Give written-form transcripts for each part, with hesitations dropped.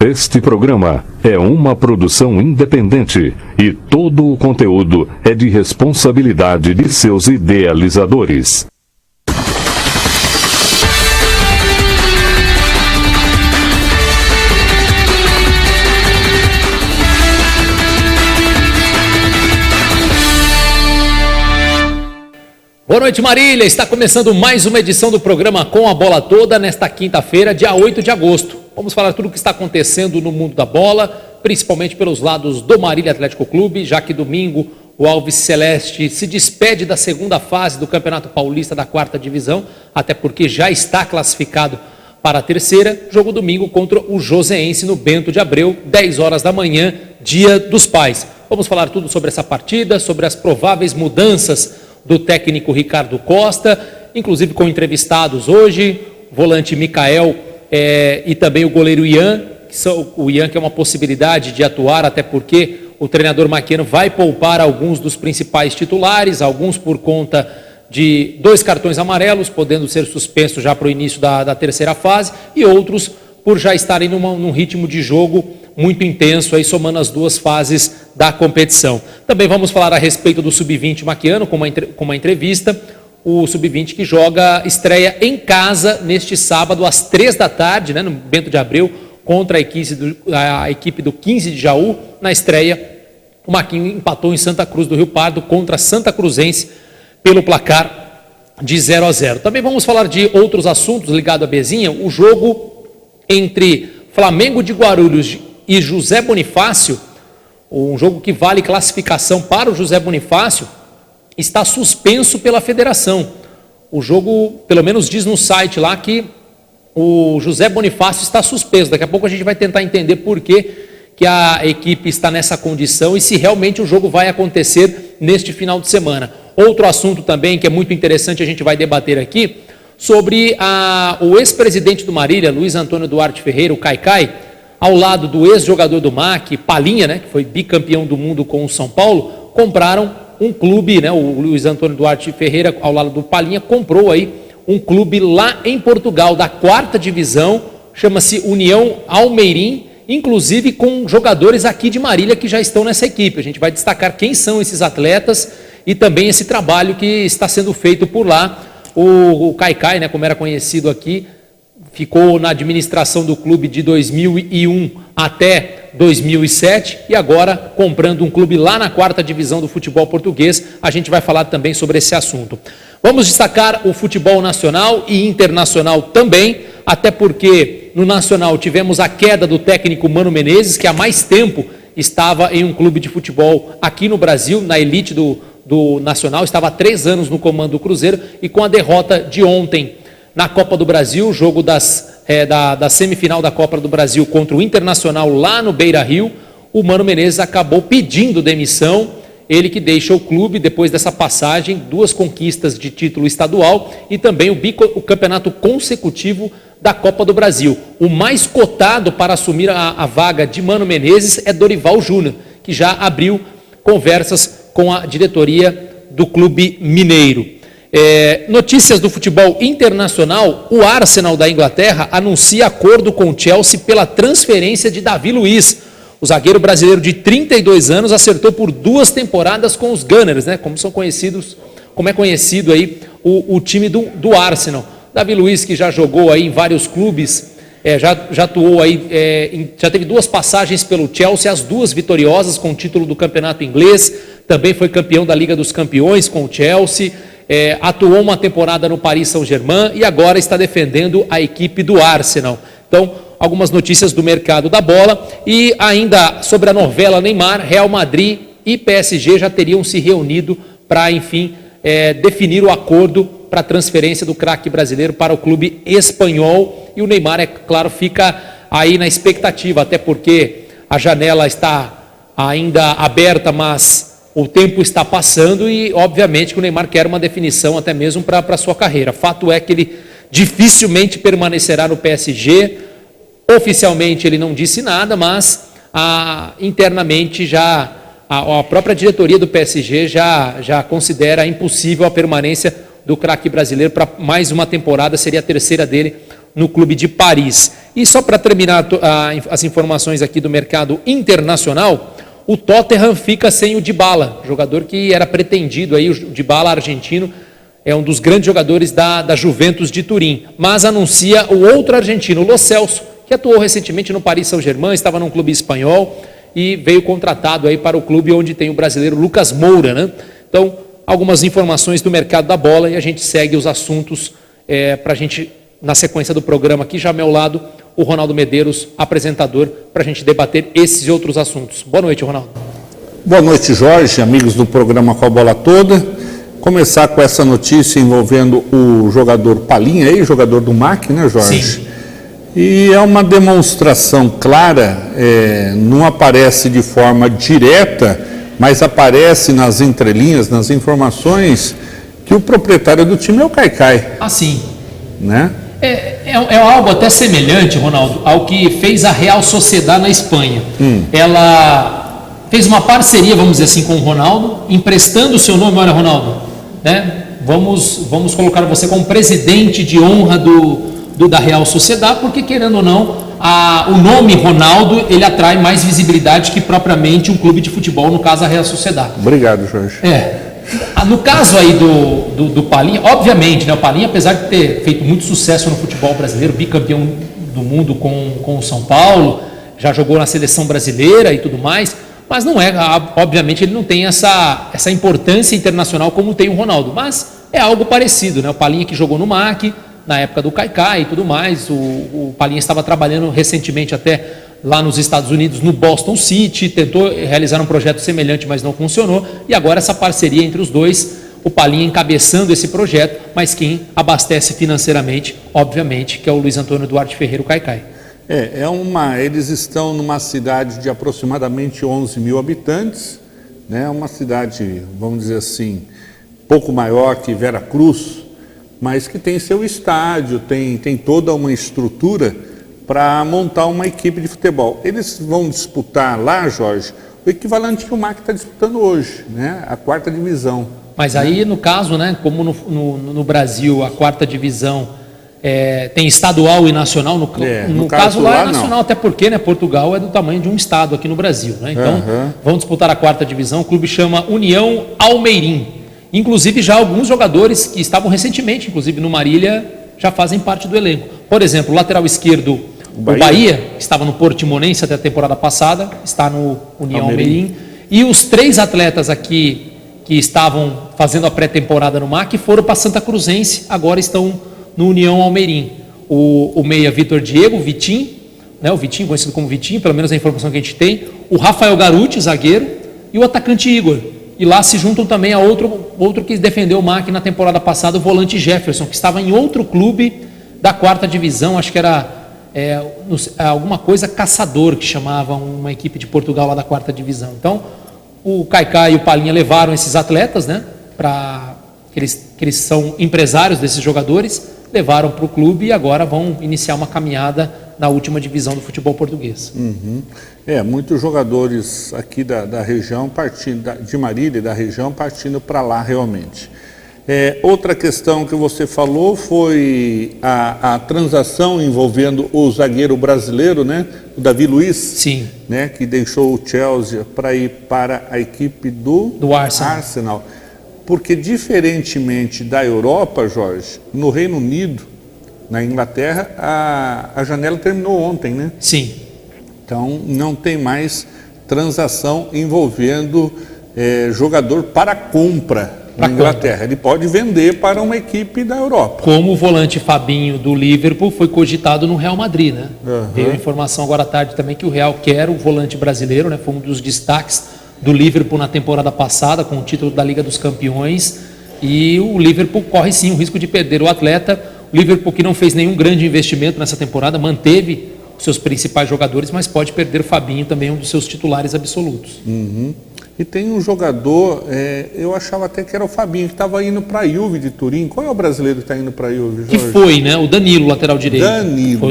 Este programa é uma produção independente e todo o conteúdo é de responsabilidade de seus idealizadores. Boa noite, Marília. Está começando mais uma edição do programa Com a Bola Toda nesta quinta-feira, dia 8 de agosto. Vamos falar tudo o que está acontecendo no mundo da bola, principalmente pelos lados do Marília Atlético Clube, já que domingo o Alves Celeste se despede da segunda fase do Campeonato Paulista da quarta divisão, até porque já está classificado para a terceira. Jogo domingo contra o Joseense no Bento de Abreu, 10 horas da manhã, Dia dos Pais. Vamos falar tudo sobre essa partida, sobre as prováveis mudanças do técnico Ricardo Costa, inclusive com entrevistados hoje, o volante Mikael e também o goleiro Ian, o Ian que é uma possibilidade de atuar, até porque o treinador Maquiano vai poupar alguns dos principais titulares, alguns por conta de 2 cartões amarelos, podendo ser suspensos já para o início da terceira fase, e outros por já estarem num ritmo de jogo muito intenso, aí somando as 2 fases da competição. Também vamos falar a respeito do Sub-20 Maquiano, com uma entrevista, o Sub-20 que estreia em casa neste sábado às 3 da tarde, no Bento de Abreu, contra a equipe do 15 de Jaú. Na estreia, o Maquinho empatou em Santa Cruz do Rio Pardo contra a Santa Cruzense pelo placar de 0-0. Também vamos falar de outros assuntos ligados à Bezinha, o jogo entre Flamengo de Guarulhos e José Bonifácio, um jogo que vale classificação para o José Bonifácio, está suspenso pela federação. O jogo, pelo menos diz no site lá que o José Bonifácio está suspenso. Daqui a pouco a gente vai tentar entender por que a equipe está nessa condição e se realmente o jogo vai acontecer neste final de semana. Outro assunto também que é muito interessante, a gente vai debater aqui, sobre o ex-presidente do Marília, Luiz Antônio Duarte Ferreira, o Caicai, ao lado do ex-jogador do MAC, Palinha, que foi bicampeão do mundo com o São Paulo, compraram um clube, o Luiz Antônio Duarte Ferreira, ao lado do Palinha, comprou aí um clube lá em Portugal, da quarta divisão, chama-se União Almeirim, inclusive com jogadores aqui de Marília que já estão nessa equipe. A gente vai destacar quem são esses atletas e também esse trabalho que está sendo feito por lá. O Caicai, como era conhecido aqui, ficou na administração do clube de 2001 até 2007 e agora comprando um clube lá na quarta divisão do futebol português. A gente vai falar também sobre esse assunto. Vamos destacar o futebol nacional e internacional também, até porque no nacional tivemos a queda do técnico Mano Menezes, que há mais tempo estava em um clube de futebol aqui no Brasil, na elite do nacional, estava há 3 anos no comando do Cruzeiro, e com a derrota de ontem na Copa do Brasil, jogo da semifinal da Copa do Brasil contra o Internacional lá no Beira-Rio, o Mano Menezes acabou pedindo demissão, ele que deixa o clube depois dessa passagem, 2 conquistas de título estadual e também o campeonato consecutivo da Copa do Brasil. O mais cotado para assumir a vaga de Mano Menezes é Dorival Júnior, que já abriu conversas com a diretoria do clube mineiro. Notícias do futebol internacional, o Arsenal da Inglaterra anuncia acordo com o Chelsea pela transferência de Davi Luiz. O zagueiro brasileiro de 32 anos acertou por 2 temporadas com os Gunners, como é conhecido aí o time do Arsenal. Davi Luiz, que já jogou aí em vários clubes, já atuou aí, já teve 2 passagens pelo Chelsea, as 2 vitoriosas com o título do campeonato inglês, também foi campeão da Liga dos Campeões com o Chelsea, atuou uma temporada no Paris Saint-Germain e agora está defendendo a equipe do Arsenal. Então, algumas notícias do mercado da bola e ainda sobre a novela Neymar, Real Madrid e PSG já teriam se reunido para, enfim, definir o acordo para a transferência do craque brasileiro para o clube espanhol, e o Neymar, é claro, fica aí na expectativa, até porque a janela está ainda aberta, mas o tempo está passando e, obviamente, que o Neymar quer uma definição até mesmo para a sua carreira. Fato é que ele dificilmente permanecerá no PSG. Oficialmente ele não disse nada, mas internamente a própria diretoria do PSG já considera impossível a permanência do craque brasileiro para mais uma temporada, seria a terceira dele no clube de Paris. E só para terminar as informações aqui do mercado internacional, o Tottenham fica sem o Dybala, jogador que era pretendido aí, o Dybala argentino, é um dos grandes jogadores da Juventus de Turim, mas anuncia o outro argentino, o Lo Celso, que atuou recentemente no Paris Saint-Germain, estava num clube espanhol e veio contratado aí para o clube onde tem o brasileiro Lucas Moura, né? Então, algumas informações do mercado da bola e a gente segue os assuntos para a gente, na sequência do programa aqui, já ao meu lado, o Ronaldo Medeiros, apresentador, para a gente debater esses e outros assuntos. Boa noite, Ronaldo. Boa noite, Jorge, amigos do programa Com a Bola Toda. Começar com essa notícia envolvendo o jogador Palinha, aí, jogador do MAC, né, Jorge? Sim. E é uma demonstração clara, não aparece de forma direta, mas aparece nas entrelinhas, nas informações, que o proprietário do time é o Caicai. Ah, sim. Né? É algo até semelhante, Ronaldo, ao que fez a Real Sociedad na Espanha. Ela fez uma parceria, vamos dizer assim, com o Ronaldo, emprestando o seu nome, olha, Ronaldo, né? Vamos colocar você como presidente de honra da Real Sociedad, porque querendo ou não, o nome Ronaldo, ele atrai mais visibilidade que propriamente um clube de futebol, no caso a Real Sociedad. Obrigado, Jorge. No caso aí do Palinha, obviamente, né, o Palinha, apesar de ter feito muito sucesso no futebol brasileiro, bicampeão do mundo com o São Paulo, já jogou na seleção brasileira e tudo mais, mas não obviamente ele não tem essa importância internacional como tem o Ronaldo, mas é algo parecido, né? O Palinha que jogou no MAC, na época do Caicai e tudo mais, o Palinha estava trabalhando recentemente até lá nos Estados Unidos, no Boston City, tentou realizar um projeto semelhante, mas não funcionou, e agora essa parceria entre os dois, o Palinha encabeçando esse projeto, mas quem abastece financeiramente, obviamente, que é o Luiz Antônio Duarte Ferreira, o Caicai. Eles estão numa cidade de aproximadamente 11 mil habitantes, né? Uma cidade, vamos dizer assim, pouco maior que Veracruz, mas que tem seu estádio, tem toda uma estrutura para montar uma equipe de futebol. Eles vão disputar lá, Jorge, o equivalente que o MAC está disputando hoje, né? A 4ª divisão. Mas aí, no caso, né, como no Brasil a 4ª divisão tem estadual e nacional, no caso lá é nacional, não. Até porque, né, Portugal é do tamanho de um estado aqui no Brasil, né? Então, vão disputar a 4ª divisão, o clube chama União Almeirim. Inclusive, já alguns jogadores que estavam recentemente, inclusive no Marília, já fazem parte do elenco. Por exemplo, o lateral esquerdo, o Bahia, que estava no Portimonense até a temporada passada, está no União Almeirim. E os 3 atletas aqui que estavam fazendo a pré-temporada no MAC foram para Santa Cruzense, agora estão no União Almeirim. O meia Vitor Diego, o Vitinho, né, o Vitinho, conhecido como Vitinho, pelo menos a informação que a gente tem, o Rafael Garuti, zagueiro, e o atacante Igor. E lá se juntam também a outro que defendeu o MAC na temporada passada, o volante Jefferson, que estava em outro clube da 4ª divisão, acho que era alguma coisa Caçador, que chamava uma equipe de Portugal lá da 4ª divisão. Então, o Caicai e o Palinha levaram esses atletas, né, que eles são empresários desses jogadores, levaram para o clube e agora vão iniciar uma caminhada na última divisão do futebol português. Muitos jogadores aqui da região, de Marília e da região, partindo para lá realmente. Outra questão que você falou foi a transação envolvendo o zagueiro brasileiro, né, o Davi Luiz. Sim. Né, que deixou o Chelsea para ir para a equipe do Arsenal. Porque, diferentemente da Europa, Jorge, no Reino Unido, na Inglaterra, a janela terminou ontem, né? Sim. Então, não tem mais transação envolvendo jogador para compra na Inglaterra. Ele pode vender para uma equipe da Europa. Como o volante Fabinho do Liverpool foi cogitado no Real Madrid, né? Veio a informação agora à tarde também que o Real quer o volante brasileiro, né? Foi um dos destaques do Liverpool na temporada passada, com o título da Liga dos Campeões, e o Liverpool corre sim o risco de perder o atleta. O Liverpool, que não fez nenhum grande investimento nessa temporada, manteve os seus principais jogadores, mas pode perder o Fabinho, também um dos seus titulares absolutos. E tem um jogador, eu achava até que era o Fabinho, que estava indo para a Juve de Turim. Qual é o brasileiro que está indo para a Juve, Jorge? Que foi, né? O Danilo, lateral direito. Danilo.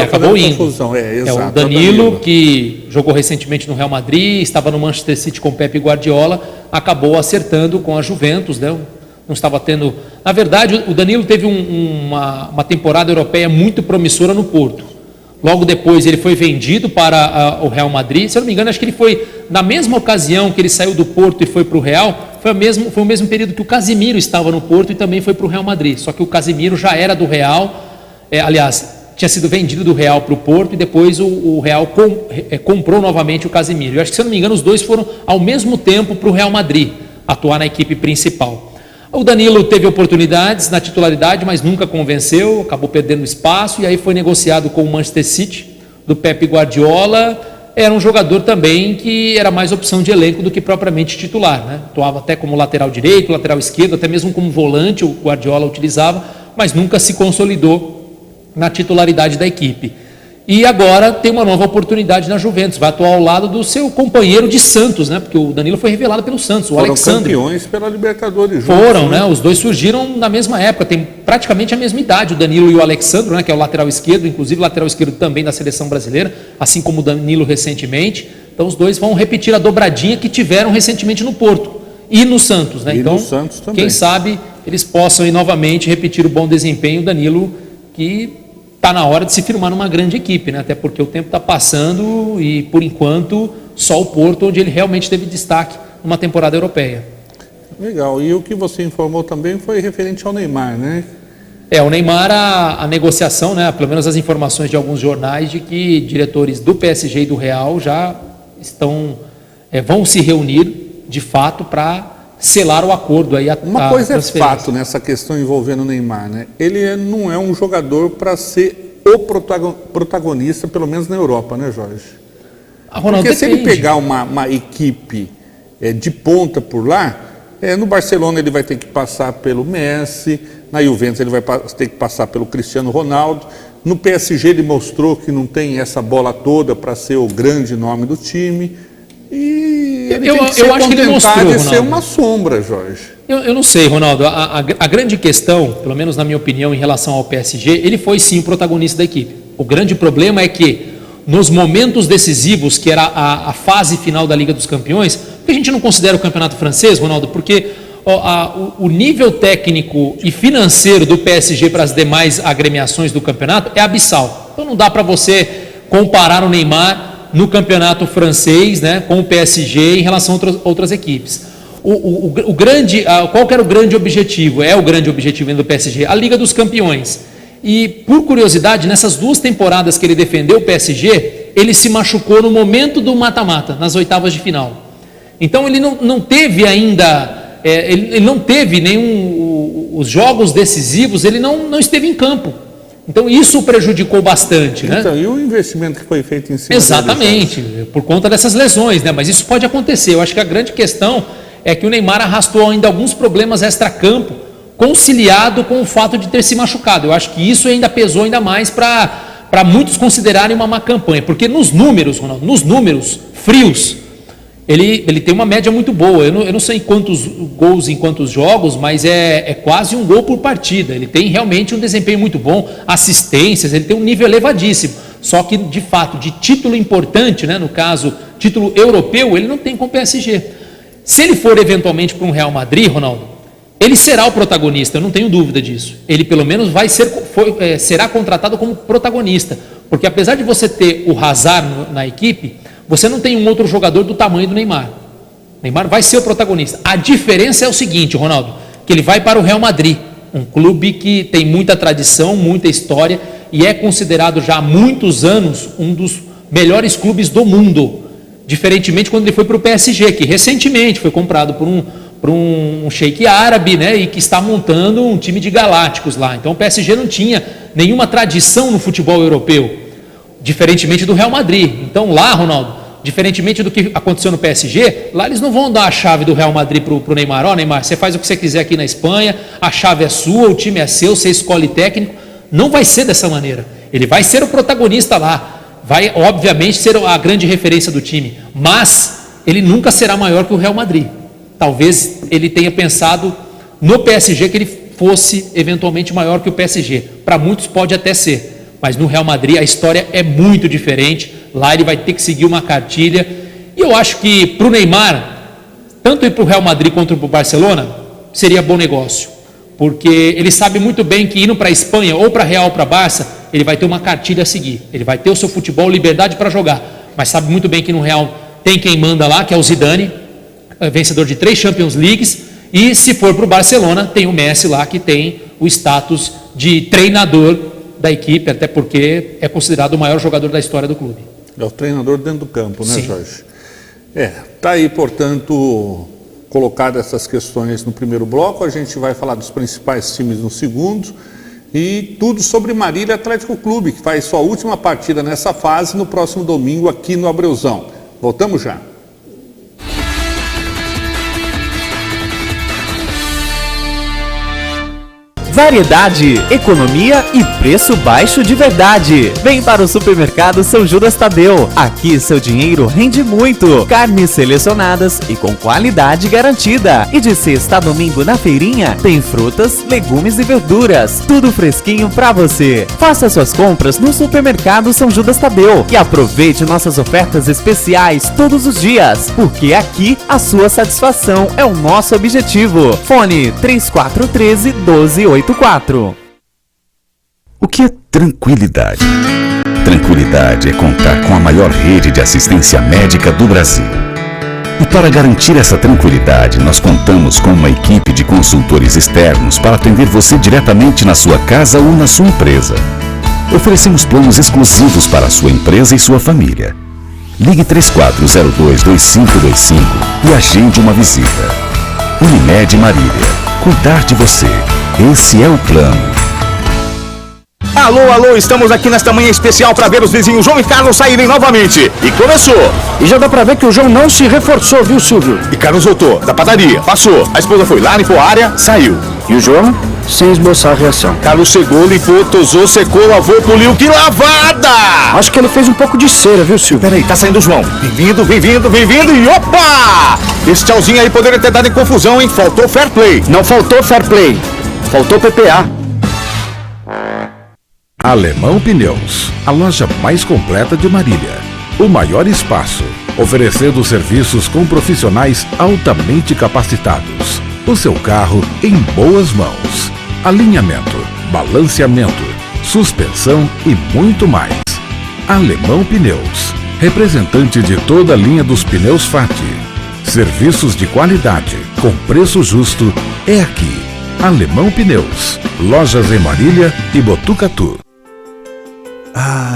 Acabou indo. Confusão. Exato, o Danilo, que jogou recentemente no Real Madrid, estava no Manchester City com Pepe Guardiola, acabou acertando com a Juventus, né? não estava tendo... Na verdade, o Danilo teve uma temporada europeia muito promissora no Porto. Logo depois ele foi vendido para o Real Madrid. Se eu não me engano, acho que ele foi, na mesma ocasião que ele saiu do Porto e foi para o Real, foi o mesmo período que o Casemiro estava no Porto e também foi para o Real Madrid. Só que o Casemiro já era do Real, tinha sido vendido do Real para o Porto e depois o Real comprou novamente o Casemiro. Eu acho que, se eu não me engano, os dois foram ao mesmo tempo para o Real Madrid, atuar na equipe principal. O Danilo teve oportunidades na titularidade, mas nunca convenceu, acabou perdendo espaço e aí foi negociado com o Manchester City, do Pep Guardiola. Era um jogador também que era mais opção de elenco do que propriamente titular, né? Atuava até como lateral direito, lateral esquerdo, até mesmo como volante o Guardiola utilizava, mas nunca se consolidou na titularidade da equipe. E agora tem uma nova oportunidade na Juventus, vai atuar ao lado do seu companheiro de Santos, né? Porque o Danilo foi revelado pelo Santos, o Alexandre. Foram campeões pela Libertadores. Foram, né? Os dois surgiram na mesma época, tem praticamente a mesma idade, o Danilo e o Alexandre, né? Que é o lateral esquerdo, inclusive lateral esquerdo também da seleção brasileira, assim como o Danilo recentemente. Então os dois vão repetir a dobradinha que tiveram recentemente no Porto e no Santos, né? Então, no Santos também. Quem sabe eles possam ir novamente repetir o bom desempenho. O Danilo, que está na hora de se firmar numa grande equipe, né? Até porque o tempo está passando e, por enquanto, só o Porto, onde ele realmente teve destaque numa temporada europeia. Legal. E o que você informou também foi referente ao Neymar, né? O Neymar, a negociação, né? Pelo menos as informações de alguns jornais, de que diretores do PSG e do Real já vão se reunir, de fato, para selar o acordo aí. Uma coisa é fato nessa questão envolvendo o Neymar, né? Ele não é um jogador para ser o protagonista, pelo menos na Europa, né, Jorge? Ronaldo, porque se ele pegar uma equipe de ponta por lá, no Barcelona ele vai ter que passar pelo Messi, na Juventus ele vai ter que passar pelo Cristiano Ronaldo, no PSG ele mostrou que não tem essa bola toda para ser o grande nome do time. E eu acho que ele mostrou de ser uma sombra, Jorge. Eu não sei, Ronaldo. A grande questão, pelo menos na minha opinião, em relação ao PSG, ele foi sim o protagonista da equipe. O grande problema é que nos momentos decisivos, que era a fase final da Liga dos Campeões, porque a gente não considera o campeonato francês, Ronaldo, porque o nível técnico e financeiro do PSG para as demais agremiações do campeonato é abissal. Então não dá para você comparar o Neymar no campeonato francês, né, com o PSG em relação a outras equipes. Qual que era o grande objetivo? É o grande objetivo do PSG? A Liga dos Campeões. E, por curiosidade, nessas 2 temporadas que ele defendeu o PSG, ele se machucou no momento do mata-mata, nas oitavas de final. Então ele não teve ainda, ele não teve os jogos decisivos, ele não esteve em campo. Então isso o prejudicou bastante, né? Então, e o investimento que foi feito em cima Exatamente, por conta dessas lesões, né? Mas isso pode acontecer. Eu acho que a grande questão é que o Neymar arrastou ainda alguns problemas extra-campo, conciliado com o fato de ter se machucado. Eu acho que isso ainda pesou ainda mais para muitos considerarem uma má campanha, porque nos números, Ronaldo, nos números frios, ele tem uma média muito boa. Eu não sei quantos gols em quantos jogos, mas é quase um gol por partida. Ele tem realmente um desempenho muito bom, assistências, ele tem um nível elevadíssimo. Só que, de fato, de título importante, né, no caso, título europeu, ele não tem com o PSG. Se ele for eventualmente para um Real Madrid, Ronaldo, ele será o protagonista, eu não tenho dúvida disso. Ele pelo menos será contratado como protagonista, porque apesar de você ter o Hazard na equipe, você não tem um outro jogador do tamanho do Neymar. O Neymar vai ser o protagonista. A diferença é o seguinte, Ronaldo, que ele vai para o Real Madrid, um clube que tem muita tradição, muita história e é considerado já há muitos anos um dos melhores clubes do mundo. Diferentemente quando ele foi para o PSG, que recentemente foi comprado por um sheik árabe, né, e que está montando um time de galácticos lá. Então o PSG não tinha nenhuma tradição no futebol europeu, diferentemente do Real Madrid. Então lá, Ronaldo, diferentemente do que aconteceu no PSG, lá eles não vão dar a chave do Real Madrid para o Neymar. Neymar, você faz o que você quiser aqui na Espanha, a chave é sua, o time é seu, você escolhe técnico. Não vai ser dessa maneira. Ele vai ser o protagonista lá, vai obviamente ser a grande referência do time, mas ele nunca será maior que o Real Madrid. Talvez ele tenha pensado no PSG que ele fosse eventualmente maior que o PSG. Para muitos pode até ser, mas no Real Madrid a história é muito diferente. Lá ele vai ter que seguir uma cartilha. E eu acho que para o Neymar, tanto ir para o Real Madrid quanto para o Barcelona, seria bom negócio, porque ele sabe muito bem que indo para a Espanha, ou para Real ou para Barça, ele vai ter uma cartilha a seguir, ele vai ter o seu futebol, liberdade para jogar, mas sabe muito bem que no Real tem quem manda lá, que é o Zidane, vencedor de 3 Champions Leagues, e se for para o Barcelona, tem o Messi lá, que tem o status de treinador da equipe, até porque é considerado o maior jogador da história do clube. É o treinador dentro do campo, né, Sim. Jorge? Tá aí, portanto, colocadas essas questões no primeiro bloco, a gente vai falar dos principais times no segundo, e tudo sobre Marília Atlético Clube, que faz sua última partida nessa fase no próximo domingo aqui no Abreuzão. Voltamos já. Variedade, economia e preço baixo de verdade. Vem para o Supermercado São Judas Tadeu. Aqui seu dinheiro rende muito. Carnes selecionadas e com qualidade garantida. E de sexta a domingo na feirinha tem frutas, legumes e verduras. Tudo fresquinho para você. Faça suas compras no Supermercado São Judas Tadeu e aproveite nossas ofertas especiais todos os dias, porque aqui a sua satisfação é o nosso objetivo. Fone 3413-1284. O que é tranquilidade? Tranquilidade é contar com a maior rede de assistência médica do Brasil. E para garantir essa tranquilidade, nós contamos com uma equipe de consultores externos para atender você diretamente na sua casa ou na sua empresa. Oferecemos planos exclusivos para a sua empresa e sua família. Ligue 3402-2525 e agende uma visita. Unimed Marília. Cuidar de você. Esse é o plano. Alô, estamos aqui nesta manhã especial para ver os vizinhos João e Carlos saírem novamente. E começou. E já dá pra ver que o João não se reforçou, viu, Silvio? E Carlos voltou da padaria, passou. A esposa foi lá, limpou a área, saiu. E o João, sem esboçar a reação. Carlos chegou, limpou, tosou, secou, lavou, poliu. Que lavada! Acho que ele fez um pouco de cera, viu, Silvio? Peraí, tá saindo o João. Bem-vindo e opa! Esse tchauzinho aí poderia ter dado em confusão, hein? Faltou fair play. Não faltou fair play, faltou PPA. Alemão Pneus, a loja mais completa de Marília. O maior espaço, oferecendo serviços com profissionais altamente capacitados. O seu carro em boas mãos. Alinhamento, balanceamento, suspensão e muito mais. Alemão Pneus, representante de toda a linha dos pneus FAT. Serviços de qualidade, com preço justo, é aqui. Alemão Pneus, lojas em Marília e Botucatu.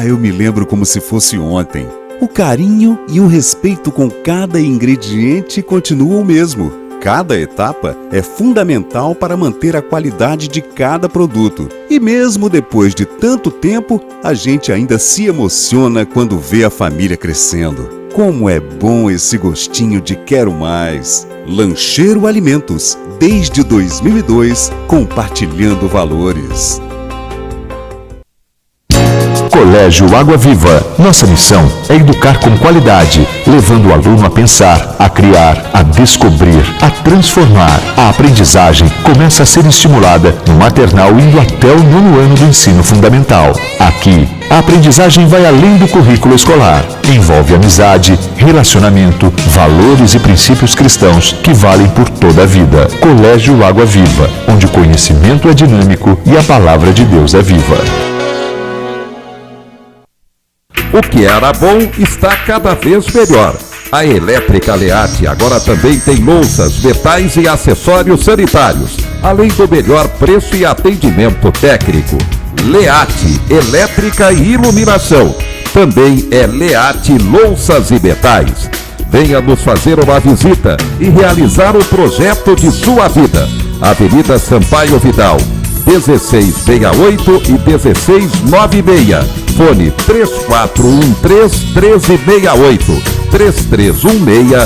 Eu me lembro como se fosse ontem. O carinho e o respeito com cada ingrediente continuam o mesmo. Cada etapa é fundamental para manter a qualidade de cada produto. E mesmo depois de tanto tempo, a gente ainda se emociona quando vê a família crescendo. Como é bom esse gostinho de quero mais. Lancheiro Alimentos, desde 2002, compartilhando valores. Colégio Água Viva. Nossa missão é educar com qualidade, levando o aluno a pensar, a criar, a descobrir, a transformar. A aprendizagem começa a ser estimulada no maternal indo até o 9º ano do ensino fundamental. Aqui, a aprendizagem vai além do currículo escolar. Envolve amizade, relacionamento, valores e princípios cristãos que valem por toda a vida. Colégio Água Viva, onde o conhecimento é dinâmico e a palavra de Deus é viva. O que era bom está cada vez melhor. A Elétrica Leate agora também tem louças, metais e acessórios sanitários, além do melhor preço e atendimento técnico. Leate, elétrica e iluminação. Também é Leate Louças e Metais. Venha nos fazer uma visita e realizar o projeto de sua vida. Avenida Sampaio Vidal, 1668 e 1696. Fone 3413-1368, 3316-1223.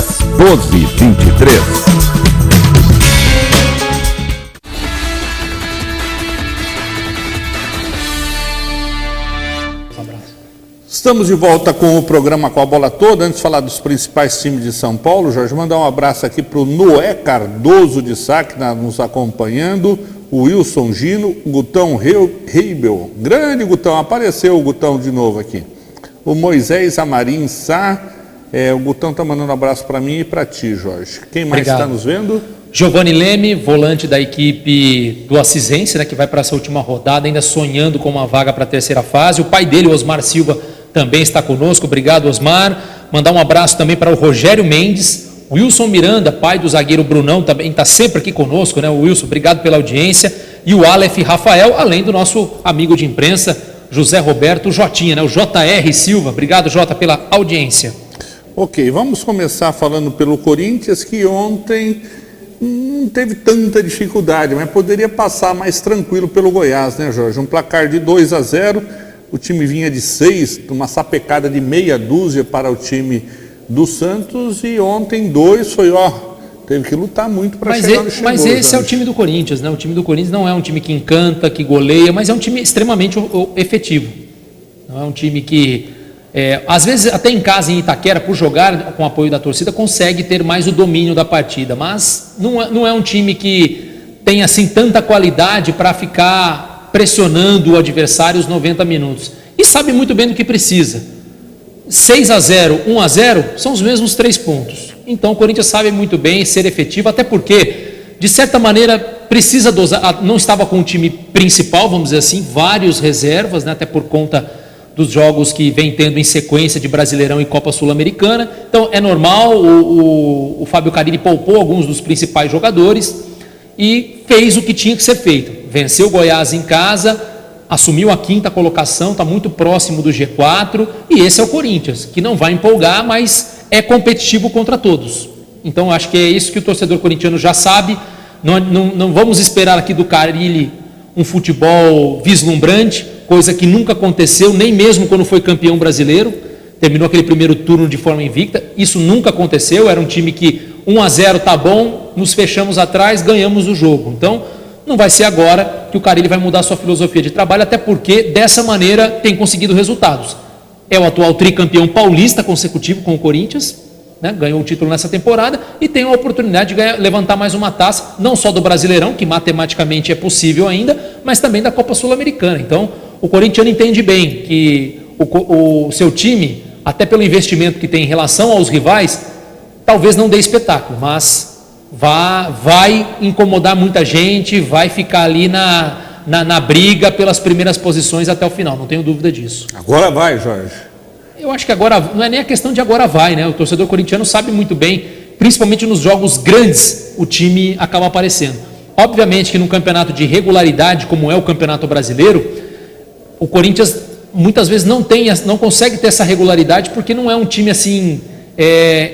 Estamos de volta com o programa Com a Bola Toda. Antes de falar dos principais times de São Paulo, Jorge, mandar um abraço aqui para o Noé Cardoso de Sá, que está nos acompanhando, o Wilson Gino, o Gutão Reibel, grande Gutão, apareceu o Gutão de novo aqui. O Moisés Amarim Sá, o Gutão está mandando um abraço para mim e para ti, Jorge. Quem mais está nos vendo? Giovanni Leme, volante da equipe do Assisense, né, que vai para essa última rodada, ainda sonhando com uma vaga para a terceira fase. O pai dele, Osmar Silva, também está conosco. Obrigado, Osmar. Mandar um abraço também para o Rogério Mendes. Wilson Miranda, pai do zagueiro Brunão, também está sempre aqui conosco, né? O Wilson, obrigado pela audiência. E o Aleph Rafael, além do nosso amigo de imprensa, José Roberto Jotinha, né? O JR Silva. Obrigado, Jota, pela audiência. Ok, vamos começar falando pelo Corinthians, que ontem não teve tanta dificuldade, mas poderia passar mais tranquilo pelo Goiás, né, Jorge? Um placar de 2-0, o time vinha de 6, uma sapecada de meia dúzia para o time do Santos, e ontem 2 foi, teve que lutar muito para chegar no Xangô. Mas esse é o time do Corinthians, né? O time do Corinthians não é um time que encanta, que goleia, mas é um time extremamente efetivo. Não é um time que, às vezes até em casa, em Itaquera, por jogar com o apoio da torcida, consegue ter mais o domínio da partida, mas não é um time que tem assim tanta qualidade para ficar pressionando o adversário os 90 minutos. E sabe muito bem do que precisa. 6-0, 1-0 são os mesmos 3 pontos. Então o Corinthians sabe muito bem ser efetivo, até porque, de certa maneira, precisa dosar. Não estava com o time principal, vamos dizer assim, vários reservas, né, até por conta dos jogos que vem tendo em sequência de Brasileirão e Copa Sul-Americana. Então é normal, o Fábio Carilli poupou alguns dos principais jogadores e fez o que tinha que ser feito. Venceu o Goiás em casa, assumiu a 5ª colocação, está muito próximo do G4, e esse é o Corinthians, que não vai empolgar, mas é competitivo contra todos. Então acho que é isso que o torcedor corintiano já sabe. Não vamos esperar aqui do Carilli um futebol vislumbrante, coisa que nunca aconteceu, nem mesmo quando foi campeão brasileiro, terminou aquele primeiro turno de forma invicta. Isso nunca aconteceu, era um time que 1-0 tá bom, nos fechamos atrás, ganhamos o jogo. Então não vai ser agora que o Carilli vai mudar sua filosofia de trabalho, até porque dessa maneira tem conseguido resultados. É o atual tricampeão paulista consecutivo com o Corinthians, né? Ganhou um título nessa temporada e tem a oportunidade de levantar mais uma taça, não só do Brasileirão, que matematicamente é possível ainda, mas também da Copa Sul-Americana. Então o corintiano entende bem que o seu time, até pelo investimento que tem em relação aos rivais, talvez não dê espetáculo, mas vai incomodar muita gente, vai ficar ali na briga pelas primeiras posições até o final, não tenho dúvida disso. Agora vai, Jorge. Eu acho que agora, não é nem a questão de agora vai, né? O torcedor corintiano sabe muito bem, principalmente nos jogos grandes, o time acaba aparecendo. Obviamente que num campeonato de regularidade, como é o Campeonato Brasileiro, o Corinthians muitas vezes não consegue ter essa regularidade, porque não é um time assim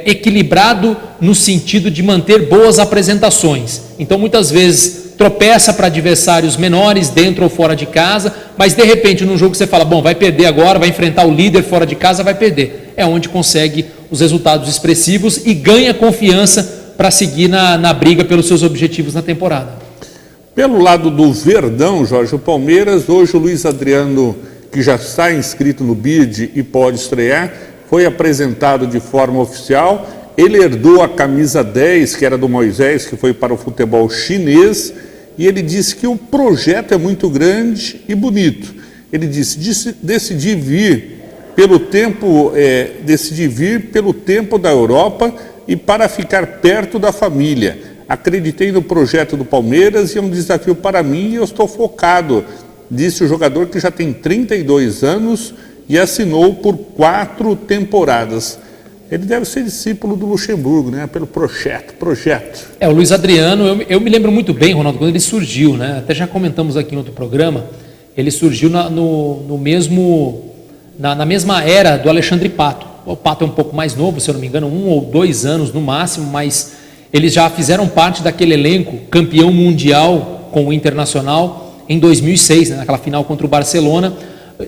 equilibrado no sentido de manter boas apresentações. Então muitas vezes tropeça para adversários menores, dentro ou fora de casa, mas de repente num jogo você fala, bom, vai perder agora, vai enfrentar o líder fora de casa, vai perder. É onde consegue os resultados expressivos e ganha confiança para seguir na briga pelos seus objetivos na temporada. Pelo lado do Verdão, Jorge, o Palmeiras, hoje o Luiz Adriano, que já está inscrito no BID e pode estrear, foi apresentado de forma oficial. Ele herdou a camisa 10, que era do Moisés, que foi para o futebol chinês, e ele disse que o projeto é muito grande e bonito. Ele disse, decidi vir pelo tempo da Europa e para ficar perto da família. Acreditei no projeto do Palmeiras e é um desafio para mim e eu estou focado, disse o jogador, que já tem 32 anos e assinou por 4 temporadas. Ele deve ser discípulo do Luxemburgo, né? Pelo projeto. O Luiz Adriano, eu me lembro muito bem, Ronaldo, quando ele surgiu, né? Até já comentamos aqui em outro programa, ele surgiu na mesma era do Alexandre Pato. O Pato é um pouco mais novo, se eu não me engano, 1 ou 2 anos no máximo, mas eles já fizeram parte daquele elenco campeão mundial com o Internacional em 2006, né? Naquela final contra o Barcelona.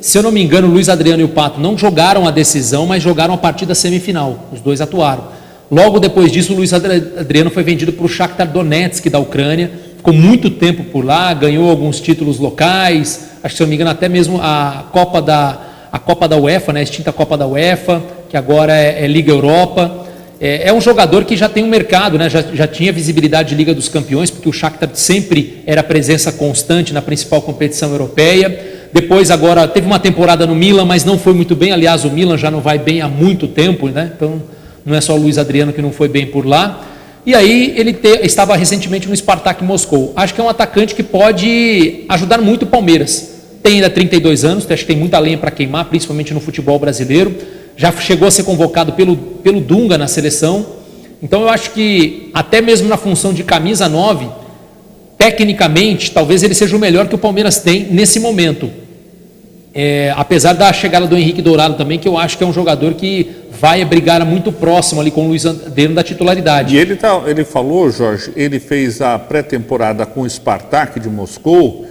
Se eu não me engano, o Luiz Adriano e o Pato não jogaram a decisão, mas jogaram a partida semifinal. Os dois atuaram. Logo depois disso, o Luiz Adriano foi vendido para o Shakhtar Donetsk da Ucrânia. Ficou muito tempo por lá, ganhou alguns títulos locais. Acho que, se eu não me engano, até mesmo a Copa da UEFA, né? A extinta Copa da UEFA, que agora é Liga Europa. É um jogador que já tem um mercado, né? Já tinha visibilidade de Liga dos Campeões, porque o Shakhtar sempre era presença constante na principal competição europeia. Depois agora teve uma temporada no Milan, mas não foi muito bem. Aliás, o Milan já não vai bem há muito tempo, né? Então não é só o Luiz Adriano que não foi bem por lá. E aí ele estava recentemente no Spartak Moscou. Acho que é um atacante que pode ajudar muito o Palmeiras. Tem ainda 32 anos, acho que tem muita lenha para queimar, principalmente no futebol brasileiro. Já chegou a ser convocado pelo Dunga na seleção. Então eu acho que até mesmo na função de camisa 9, tecnicamente, talvez ele seja o melhor que o Palmeiras tem nesse momento. Apesar da chegada do Henrique Dourado também, que eu acho que é um jogador que vai brigar muito próximo ali com o Luiz Adriano da titularidade. E ele falou, Jorge, ele fez a pré-temporada com o Spartak de Moscou,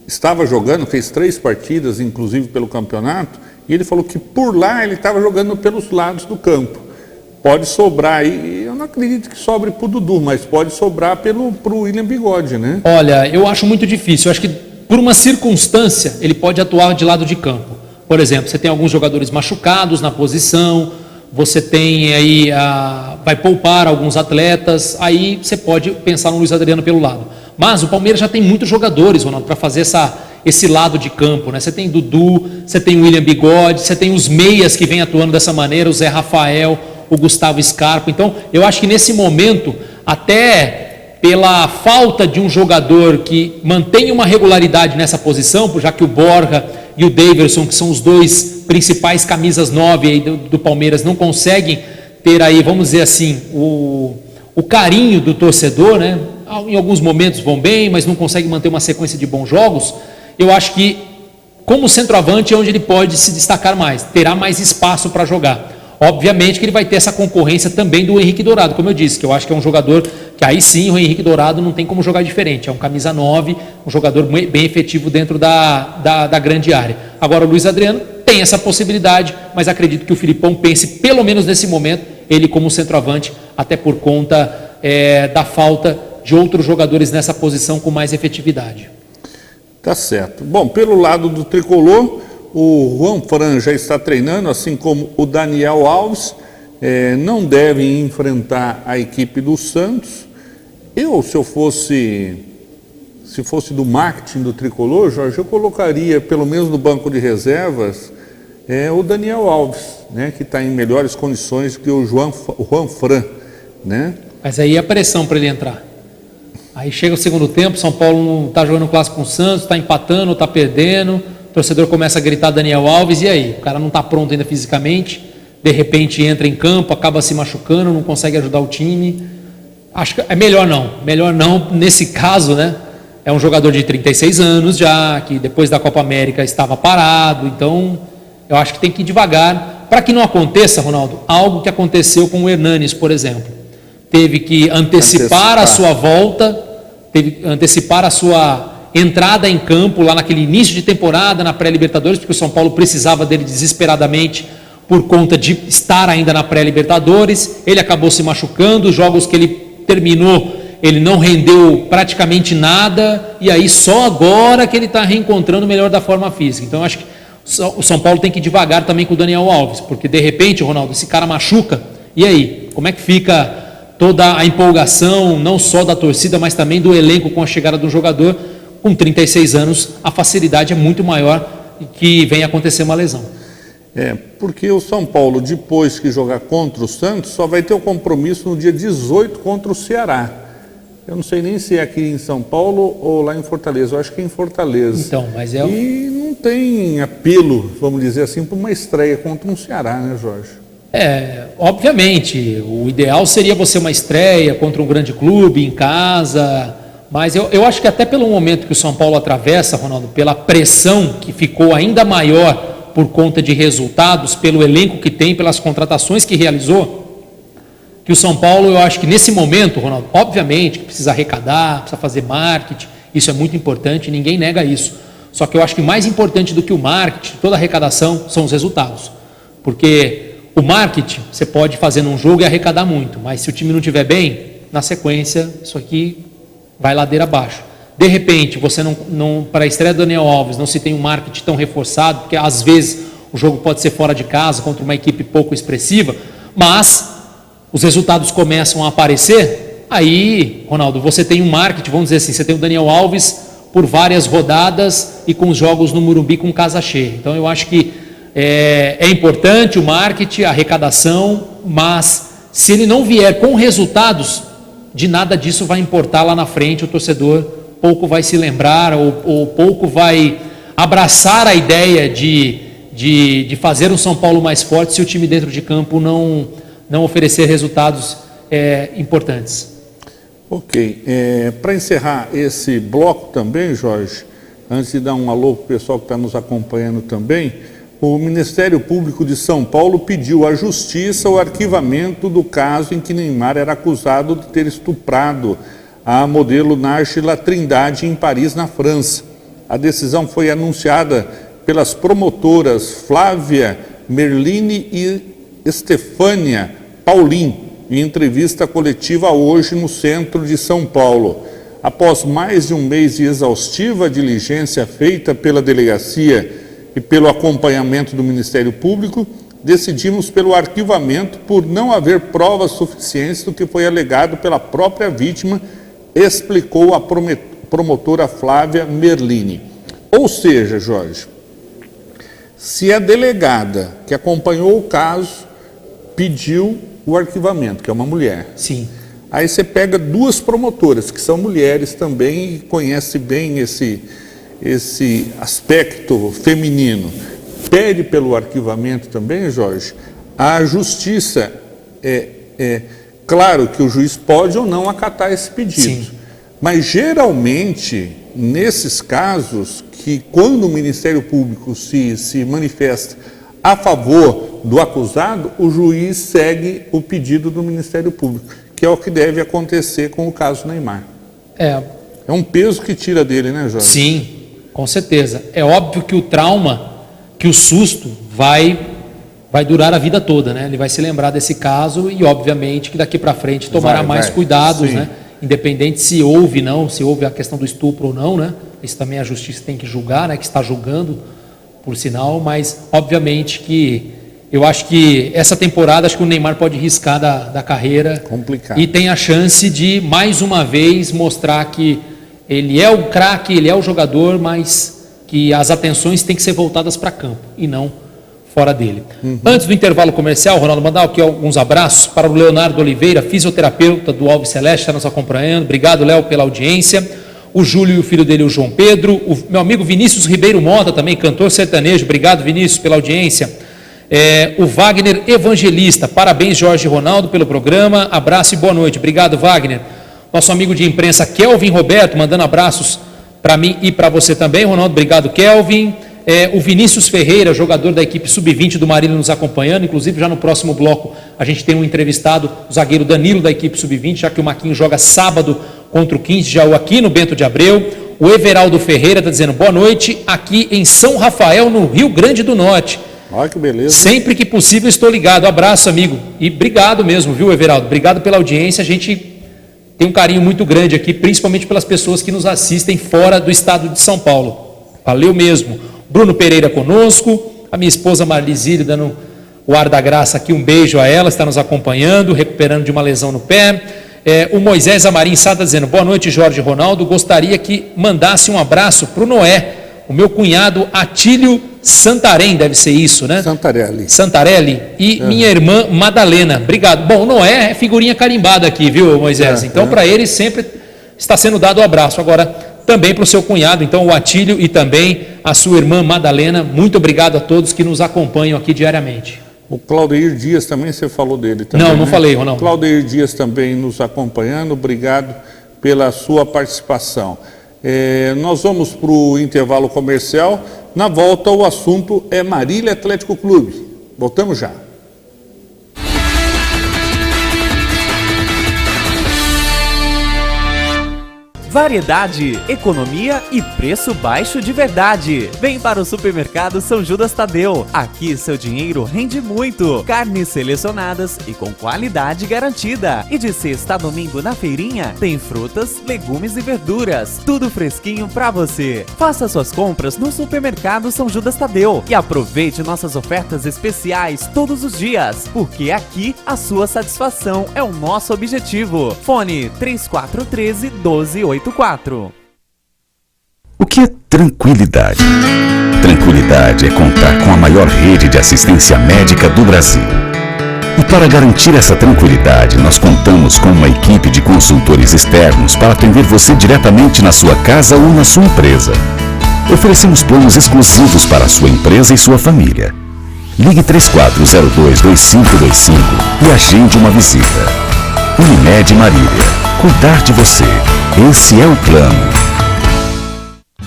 estava jogando, fez 3 partidas, inclusive pelo campeonato, e ele falou que por lá ele estava jogando pelos lados do campo. Pode sobrar aí, eu não acredito que sobre para o Dudu, mas pode sobrar para o William Bigode, né? Olha, eu acho muito difícil, eu acho que por uma circunstância ele pode atuar de lado de campo. Por exemplo, você tem alguns jogadores machucados na posição, você tem aí, vai poupar alguns atletas, aí você pode pensar no Luiz Adriano pelo lado. Mas o Palmeiras já tem muitos jogadores, Ronaldo, para fazer esse lado de campo, né? Você tem Dudu, você tem o William Bigode, você tem os meias que vêm atuando dessa maneira, o Zé Rafael, o Gustavo Scarpa. Então, eu acho que nesse momento, até pela falta de um jogador que mantenha uma regularidade nessa posição, já que o Borja e o Daverson, que são os 2 principais camisas 9 aí do Palmeiras, não conseguem ter aí, vamos dizer assim, o carinho do torcedor, né? Em alguns momentos vão bem, mas não conseguem manter uma sequência de bons jogos. Eu acho que, como centroavante, é onde ele pode se destacar mais, terá mais espaço para jogar. Obviamente que ele vai ter essa concorrência também do Henrique Dourado, como eu disse, que eu acho que é um jogador que aí sim o Henrique Dourado não tem como jogar diferente, é um camisa 9, um jogador bem efetivo dentro da grande área. Agora o Luiz Adriano tem essa possibilidade, mas acredito que o Filipão pense, pelo menos nesse momento, ele como centroavante, até por conta da falta de outros jogadores nessa posição com mais efetividade. Tá certo. Bom, pelo lado do tricolor, o Juan Fran já está treinando, assim como o Daniel Alves, não devem enfrentar a equipe do Santos. Se fosse do marketing do tricolor, Jorge, eu colocaria, pelo menos no banco de reservas, o Daniel Alves, né, que está em melhores condições que o Juan Fran, né? Mas aí é a pressão para ele entrar. Aí chega o segundo tempo, São Paulo não está jogando clássico com o Santos, está empatando, está perdendo, o torcedor começa a gritar Daniel Alves, e aí? O cara não está pronto ainda fisicamente, de repente entra em campo, acaba se machucando, não consegue ajudar o time. Acho que é melhor não, nesse caso, né? É um jogador de 36 anos já, que depois da Copa América estava parado, então eu acho que tem que ir devagar, para que não aconteça, Ronaldo, algo que aconteceu com o Hernanes, por exemplo. Teve que antecipar a sua volta, antecipar a sua entrada em campo lá naquele início de temporada, na pré-Libertadores, porque o São Paulo precisava dele desesperadamente por conta de estar ainda na pré-Libertadores. Ele acabou se machucando, os jogos que ele terminou, ele não rendeu praticamente nada, e aí só agora que ele está reencontrando o melhor da forma física. Então eu acho que o São Paulo tem que ir devagar também com o Daniel Alves, porque de repente, Ronaldo, esse cara machuca, e aí? Como é que fica toda a empolgação, não só da torcida, mas também do elenco com a chegada do jogador? Com 36 anos, a facilidade é muito maior que venha acontecer uma lesão. Porque o São Paulo, depois que jogar contra o Santos, só vai ter o compromisso no dia 18 contra o Ceará. Eu não sei nem se é aqui em São Paulo ou lá em Fortaleza, eu acho que é em Fortaleza. Então, mas E não tem apelo, vamos dizer assim, para uma estreia contra um Ceará, né, Jorge? Obviamente, o ideal seria você uma estreia contra um grande clube, em casa, mas eu acho que até pelo momento que o São Paulo atravessa, Ronaldo, pela pressão que ficou ainda maior por conta de resultados, pelo elenco que tem, pelas contratações que realizou, que o São Paulo, eu acho que nesse momento, Ronaldo, obviamente que precisa arrecadar, precisa fazer marketing, isso é muito importante, ninguém nega isso. Só que eu acho que mais importante do que o marketing, toda a arrecadação, são os resultados. Porque o marketing você pode fazer num jogo e arrecadar muito, mas se o time não estiver bem, na sequência, isso aqui vai ladeira abaixo. De repente, você não para a estreia do Daniel Alves, não se tem um marketing tão reforçado, porque às vezes o jogo pode ser fora de casa, contra uma equipe pouco expressiva, mas os resultados começam a aparecer, aí, Ronaldo, você tem um marketing, vamos dizer assim, você tem o Daniel Alves por várias rodadas e com os jogos no Morumbi com casa cheia. Então eu acho que é importante o marketing, a arrecadação, mas se ele não vier com resultados, de nada disso vai importar lá na frente, o torcedor pouco vai se lembrar ou pouco vai abraçar a ideia de fazer um São Paulo mais forte se o time dentro de campo não oferecer resultados importantes. Ok. Para encerrar esse bloco também, Jorge, antes de dar um alô para o pessoal que está nos acompanhando também, o Ministério Público de São Paulo pediu à Justiça o arquivamento do caso em que Neymar era acusado de ter estuprado a modelo Nájila Trindade em Paris, na França. A decisão foi anunciada pelas promotoras Flávia Merlini e Estefânia Paulin, em entrevista coletiva hoje no centro de São Paulo. Após mais de um mês de exaustiva diligência feita pela delegacia e pelo acompanhamento do Ministério Público, decidimos pelo arquivamento por não haver provas suficientes do que foi alegado pela própria vítima, explicou a promotora Flávia Merlini. Ou seja, Jorge, se a delegada que acompanhou o caso pediu o arquivamento, que é uma mulher. Sim. Aí você pega duas promotoras, que são mulheres também e conhecem bem esse aspecto feminino, pede pelo arquivamento também, Jorge. A Justiça, claro que o juiz pode ou não acatar esse pedido. Sim. Mas geralmente, nesses casos, que quando o Ministério Público se manifesta a favor do acusado, o juiz segue o pedido do Ministério Público, que é o que deve acontecer com o caso Neymar. É um peso que tira dele, né, Jorge? Sim, com certeza. É óbvio que o trauma, que o susto vai durar a vida toda, né? Ele vai se lembrar desse caso e, obviamente, que daqui para frente tomará mais cuidados, né? Independente se houve a questão do estupro ou não, né? Isso também a justiça tem que julgar, né? Que está julgando, por sinal, mas, obviamente, que eu acho que essa temporada, acho que o Neymar pode riscar da carreira. Complicado. E tem a chance de, mais uma vez, mostrar que ele é o craque, ele é o jogador, mas que as atenções têm que ser voltadas para campo e não fora dele. Antes do intervalo comercial, Ronaldo, mandar aqui alguns abraços para o Leonardo Oliveira, fisioterapeuta do Alves Celeste, está nos acompanhando. Obrigado, Léo, pela audiência. O Júlio e o filho dele, o João Pedro. O meu amigo Vinícius Ribeiro Mota, também cantor sertanejo. Obrigado, Vinícius, pela audiência. O Wagner Evangelista. Parabéns, Jorge e Ronaldo, pelo programa. Abraço e boa noite. Obrigado, Wagner. Nosso amigo de imprensa, Kelvin Roberto, mandando abraços para mim e para você também, Ronaldo. Obrigado, Kelvin. O Vinícius Ferreira, jogador da equipe Sub-20 do Marília, nos acompanhando. Inclusive, já no próximo bloco, a gente tem um entrevistado, o zagueiro Danilo, da equipe Sub-20, já que o Maquinho joga sábado contra o 15 de Jaú, aqui no Bento de Abreu. O Everaldo Ferreira está dizendo boa noite, aqui em São Rafael, no Rio Grande do Norte. Olha que beleza. Sempre que possível estou ligado. Abraço, amigo. E obrigado mesmo, viu, Everaldo? Obrigado pela audiência. A gente tem um carinho muito grande aqui, principalmente pelas pessoas que nos assistem fora do estado de São Paulo. Valeu mesmo. Bruno Pereira conosco, a minha esposa Marlisílio dando o ar da graça aqui, um beijo a ela, está nos acompanhando, recuperando de uma lesão no pé. O Moisés Amarim Sá está dizendo, boa noite, Jorge e Ronaldo, gostaria que mandasse um abraço para o Noé, o meu cunhado Atílio Santarém, deve ser isso, né? Santarelli e minha irmã Madalena. Obrigado. Bom, o Noé é figurinha carimbada aqui, viu, Moisés? Então, para ele sempre está sendo dado o abraço. Agora, também para o seu cunhado, então, o Atílio e também a sua irmã Madalena. Muito obrigado a todos que nos acompanham aqui diariamente. O Claudeir Dias também, você falou dele também. Não falei, Ronaldo. Claudeir Dias também nos acompanhando. Obrigado pela sua participação. Nós vamos para o intervalo comercial. Na volta, o assunto é Marília Atlético Clube. Voltamos já. Variedade, economia e preço baixo de verdade. Vem para o Supermercado São Judas Tadeu. Aqui seu dinheiro rende muito. Carnes selecionadas e com qualidade garantida. E de sexta a domingo na feirinha tem frutas, legumes e verduras. Tudo fresquinho para você. Faça suas compras no Supermercado São Judas Tadeu e aproveite nossas ofertas especiais todos os dias, porque aqui a sua satisfação é o nosso objetivo. Fone 3413-1284. O que é tranquilidade? Tranquilidade é contar com a maior rede de assistência médica do Brasil. E para garantir essa tranquilidade, nós contamos com uma equipe de consultores externos para atender você diretamente na sua casa ou na sua empresa. Oferecemos planos exclusivos para a sua empresa e sua família. Ligue 3402-2525 e agende uma visita. Unimed Marília. Cuidar de você. Esse é o plano.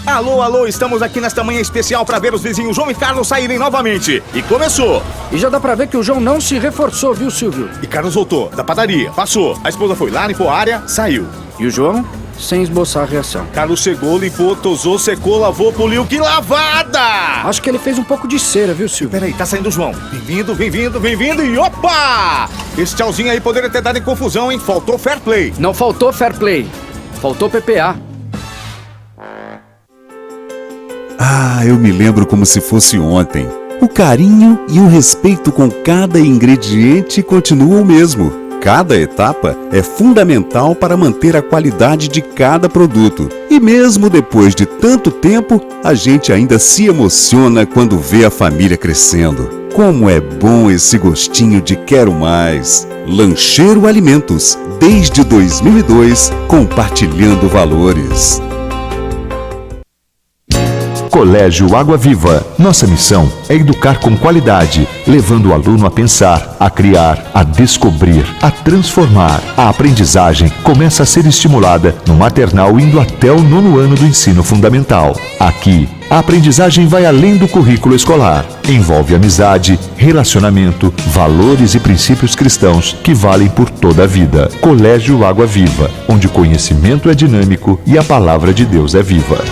Alô, alô, estamos aqui nesta manhã especial para ver os vizinhos João e Carlos saírem novamente. E começou. E já dá pra ver que o João não se reforçou, viu, Silvio? E Carlos voltou da padaria, passou. A esposa foi lá, limpou a área, saiu. E o João, sem esboçar a reação. Carlos chegou, limpou, tosou, secou, lavou, poliu. Que lavada! Acho que ele fez um pouco de cera, viu, Silvio? Peraí, tá saindo o João. Bem-vindo, bem-vindo, bem-vindo e opa! Esse tchauzinho aí poderia ter dado em confusão, hein? Faltou fair play. Não faltou fair play. Faltou PPA. Ah, eu me lembro como se fosse ontem. O carinho e o respeito com cada ingrediente continuam o mesmo. Cada etapa é fundamental para manter a qualidade de cada produto. E mesmo depois de tanto tempo, a gente ainda se emociona quando vê a família crescendo. Como é bom esse gostinho de quero mais. Lancheiro Alimentos, desde 2002, compartilhando valores. Colégio Água Viva. Nossa missão é educar com qualidade, levando o aluno a pensar, a criar, a descobrir, a transformar. A aprendizagem começa a ser estimulada no maternal indo até o 9º ano do ensino fundamental. Aqui, a aprendizagem vai além do currículo escolar. Envolve amizade, relacionamento, valores e princípios cristãos que valem por toda a vida. Colégio Água Viva, onde o conhecimento é dinâmico e a palavra de Deus é viva.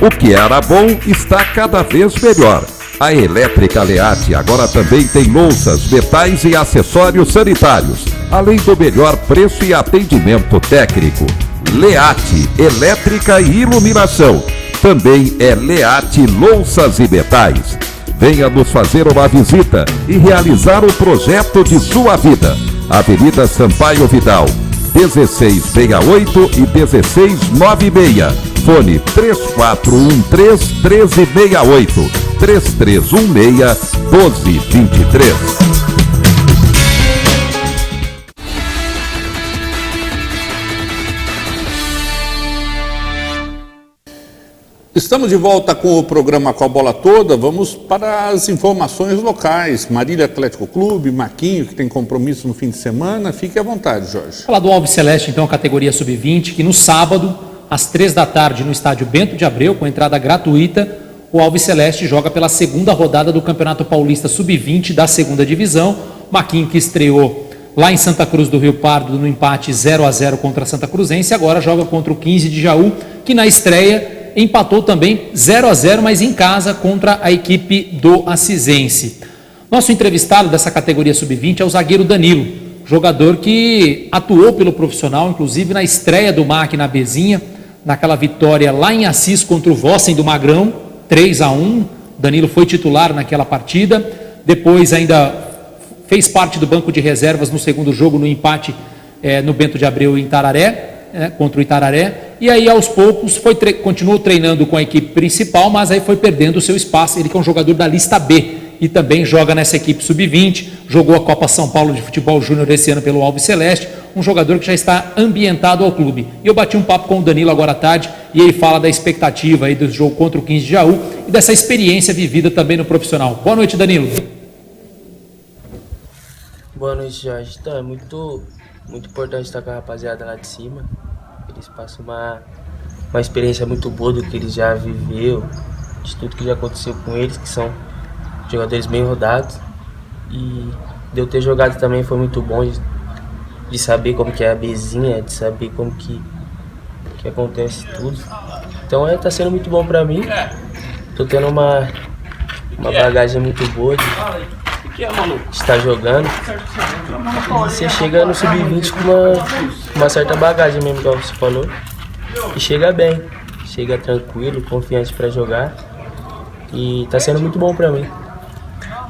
O que era bom está cada vez melhor. A Elétrica Learte agora também tem louças, metais e acessórios sanitários, além do melhor preço e atendimento técnico. Learte, elétrica e iluminação. Também é Learte Louças e Metais. Venha nos fazer uma visita e realizar o projeto de sua vida. Avenida Sampaio Vidal, 1668 e 1696. Fone 3413-1368, 3316-1223. Estamos de volta com o programa Com a Bola Toda. Vamos para as informações locais. Marília Atlético Clube, Maquinho, que tem compromisso no fim de semana. Fique à vontade, Jorge. Falar do Alves Celeste, então, a categoria sub-20, que no sábado, às 3 da tarde, no estádio Bento de Abreu, com entrada gratuita, o Alves Celeste joga pela segunda rodada do Campeonato Paulista Sub-20 da segunda divisão. Maquinho, que estreou lá em Santa Cruz do Rio Pardo no empate 0-0 contra a Santa Cruzense, agora joga contra o 15 de Jaú, que na estreia empatou também 0-0, mas em casa contra a equipe do Assisense. Nosso entrevistado dessa categoria sub-20 é o zagueiro Danilo, jogador que atuou pelo profissional, inclusive na estreia do MAC na Bezinha, naquela vitória lá em Assis contra o Vossen do Magrão, 3-1. Danilo foi titular naquela partida, depois ainda fez parte do banco de reservas no segundo jogo, no empate no Bento de Abreu em Itararé, contra o Itararé, e aí aos poucos continuou treinando com a equipe principal, mas aí foi perdendo o seu espaço. Ele que é um jogador da lista B e também joga nessa equipe sub-20, jogou a Copa São Paulo de Futebol Júnior esse ano pelo Alves Celeste, um jogador que já está ambientado ao clube. E eu bati um papo com o Danilo agora à tarde e ele fala da expectativa aí do jogo contra o 15 de Jaú e dessa experiência vivida também no profissional. Boa noite, Danilo. Boa noite, Jorge. Então, é muito importante estar com a rapaziada lá de cima. Eles passam uma experiência muito boa do que eles já viveu, de tudo que já aconteceu com eles, que são jogadores bem rodados. E de eu ter jogado também foi muito bom de saber como que é a Bezinha, de saber como que acontece tudo. Então tá sendo muito bom pra mim. Tô tendo uma bagagem muito boa de estar jogando. E você chega no sub-20 com uma certa bagagem mesmo, como você falou. E chega bem, chega tranquilo, confiante pra jogar. E tá sendo muito bom pra mim.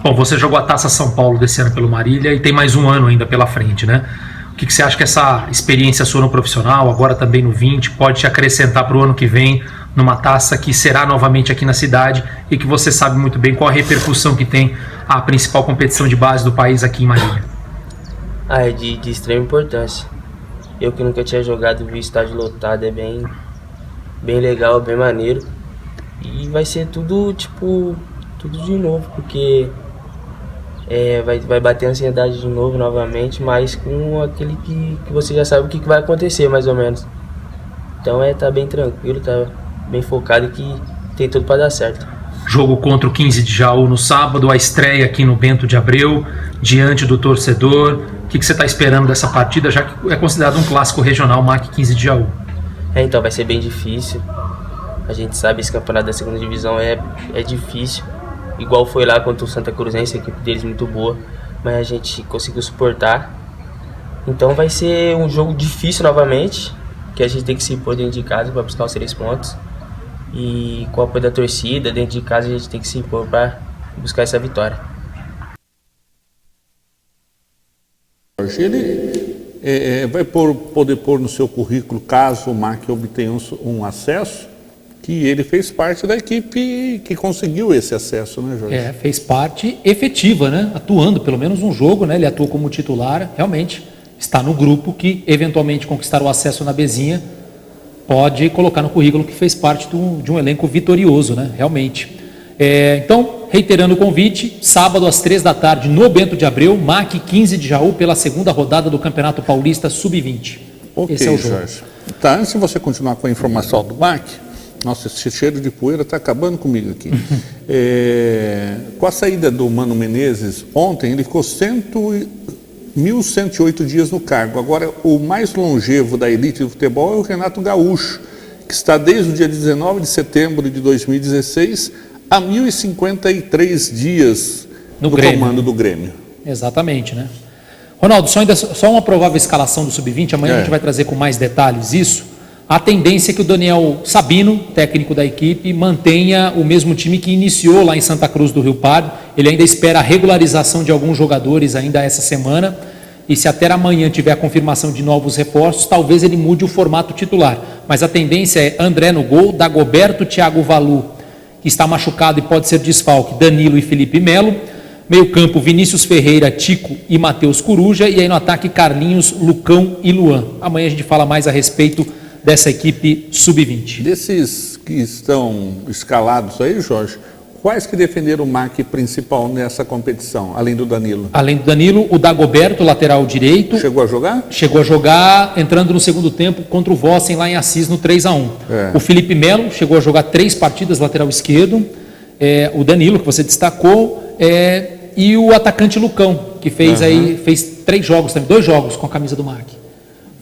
Bom, você jogou a Taça São Paulo desse ano pelo Marília e tem mais um ano ainda pela frente, né? O que você acha que essa experiência sua no profissional, agora também no 20, pode te acrescentar para o ano que vem numa taça que será novamente aqui na cidade e que você sabe muito bem qual a repercussão que tem a principal competição de base do país aqui em Marília? É de extrema importância. Eu que nunca tinha jogado, vi o estádio lotado, é bem legal, bem maneiro. E vai ser tudo de novo, porque vai bater a ansiedade de novo, novamente, mas com aquele que você já sabe o que vai acontecer, mais ou menos. Então tá bem tranquilo, tá bem focado e que tem tudo para dar certo. Jogo contra o 15 de Jaú no sábado, a estreia aqui no Bento de Abreu, diante do torcedor. O que você está esperando dessa partida, já que é considerado um clássico regional, MAC 15 de Jaú? Então vai ser bem difícil. A gente sabe, esse campeonato da segunda divisão é difícil. Igual foi lá contra o Santa Cruzense, a equipe deles muito boa, mas a gente conseguiu suportar. Então vai ser um jogo difícil novamente, que a gente tem que se impor dentro de casa para buscar os 3 pontos. E com o apoio da torcida, dentro de casa, a gente tem que se impor para buscar essa vitória. Ele vai poder pôr no seu currículo, caso o MAC obtenha um acesso, que ele fez parte da equipe que conseguiu esse acesso, né, Jorge? Fez parte efetiva, né? Atuando pelo menos um jogo, né? Ele atuou como titular, realmente está no grupo que eventualmente conquistar o acesso na Bezinha pode colocar no currículo que fez parte de um elenco vitorioso, né? Realmente. Então, reiterando o convite, sábado às 3 da tarde no Bento de Abreu, MAC 15 de Jaú, pela segunda rodada do Campeonato Paulista Sub-20. Ok, esse é o jogo. Jorge. Tá, antes de você continuar com a informação do MAC, nossa, esse cheiro de poeira está acabando comigo aqui. Com a saída do Mano Menezes, ontem ele ficou 1.108 dias no cargo. Agora, o mais longevo da elite do futebol é o Renato Gaúcho, que está desde o dia 19 de setembro de 2016 a 1.053 dias no comando do Grêmio. Exatamente, né? Ronaldo, só uma provável escalação do Sub-20, amanhã a gente vai trazer com mais detalhes isso. A tendência é que o Daniel Sabino, técnico da equipe, mantenha o mesmo time que iniciou lá em Santa Cruz do Rio Pardo. Ele ainda espera a regularização de alguns jogadores ainda essa semana. E se até amanhã tiver a confirmação de novos reforços, talvez ele mude o formato titular. Mas a tendência é André no gol, Dagoberto, Thiago Valu, que está machucado e pode ser desfalque, Danilo e Felipe Melo. Meio campo, Vinícius Ferreira, Tico e Matheus Coruja. E aí no ataque, Carlinhos, Lucão e Luan. Amanhã a gente fala mais a respeito dessa equipe Sub-20. Desses que estão escalados aí, Jorge, quais que defenderam o MAC principal nessa competição, além do Danilo? Além do Danilo, o Dagoberto, lateral direito. Chegou a jogar? Chegou a jogar, entrando no segundo tempo contra o Vossen lá em Assis no 3-1. O Felipe Melo chegou a jogar 3 partidas, lateral esquerdo. O Danilo, que você destacou, e o atacante Lucão, que fez 3 jogos também, 2 jogos com a camisa do MAC.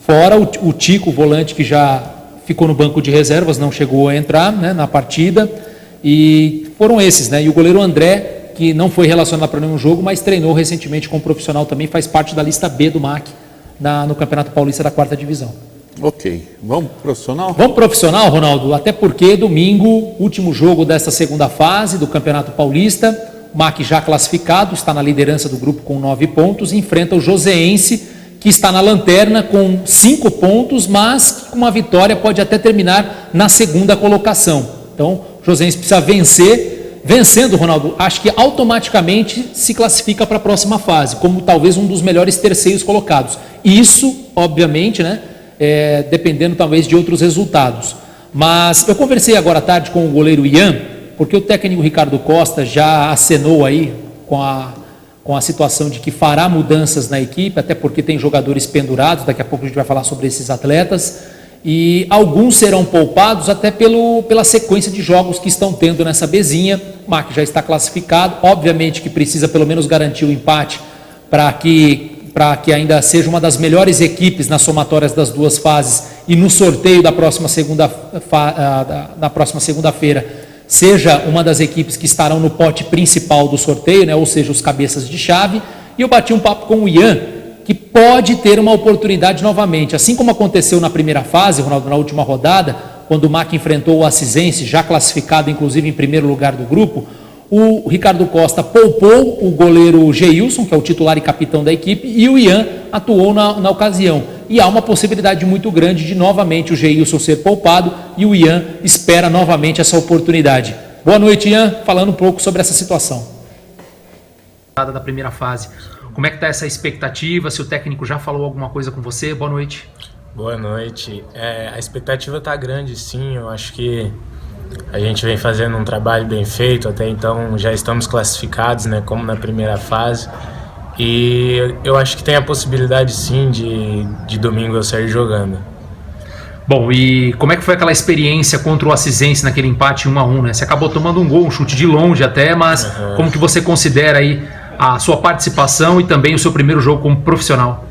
Fora o Tico, o volante, que já ficou no banco de reservas, não chegou a entrar, né, na partida. E foram esses, né? E o goleiro André, que não foi relacionado para nenhum jogo, mas treinou recentemente com um profissional também, faz parte da lista B do MAC no Campeonato Paulista da 4ª Divisão. Ok. Vamos pro profissional? Vamos pro profissional, Ronaldo, até porque domingo, último jogo dessa segunda fase do Campeonato Paulista, o MAC já classificado, está na liderança do grupo com 9 pontos, enfrenta o Joseense, que está na lanterna com 5 pontos, mas com uma vitória pode até terminar na segunda colocação. Então, o Joseense precisa vencer. Vencendo, Ronaldo, acho que automaticamente se classifica para a próxima fase, como talvez um dos melhores terceiros colocados. Isso, obviamente, né, dependendo talvez de outros resultados. Mas eu conversei agora à tarde com o goleiro Ian, porque o técnico Ricardo Costa já acenou aí com a situação de que fará mudanças na equipe, até porque tem jogadores pendurados, daqui a pouco a gente vai falar sobre esses atletas, e alguns serão poupados até pela sequência de jogos que estão tendo nessa Bezinha. O MAC já está classificado, obviamente que precisa pelo menos garantir o empate para que ainda seja uma das melhores equipes nas somatórias das 2 fases e no sorteio da próxima segunda-feira seja uma das equipes que estarão no pote principal do sorteio, né? Ou seja, os cabeças de chave. E eu bati um papo com o Ian, que pode ter uma oportunidade novamente, assim como aconteceu na primeira fase, Ronaldo, na última rodada, quando o MAC enfrentou o Assisense, já classificado inclusive em primeiro lugar do grupo. O Ricardo Costa poupou o goleiro Geilson, que é o titular e capitão da equipe, e o Ian atuou na ocasião. E há uma possibilidade muito grande de novamente o Geilson ser poupado, e o Ian espera novamente essa oportunidade. Boa noite, Ian, falando um pouco sobre essa situação. da primeira fase. Como é que está essa expectativa? Se o técnico já falou alguma coisa com você? Boa noite. Boa noite. A expectativa está grande, sim. Eu acho que a gente vem fazendo um trabalho bem feito. Até então já estamos classificados, né, como na primeira fase. E eu acho que tem a possibilidade, sim, de domingo eu sair jogando. Bom, e como é que foi aquela experiência contra o Acisense naquele empate 1-1, né? Você acabou tomando um gol, um chute de longe até, mas como que você considera aí a sua participação e também o seu primeiro jogo como profissional?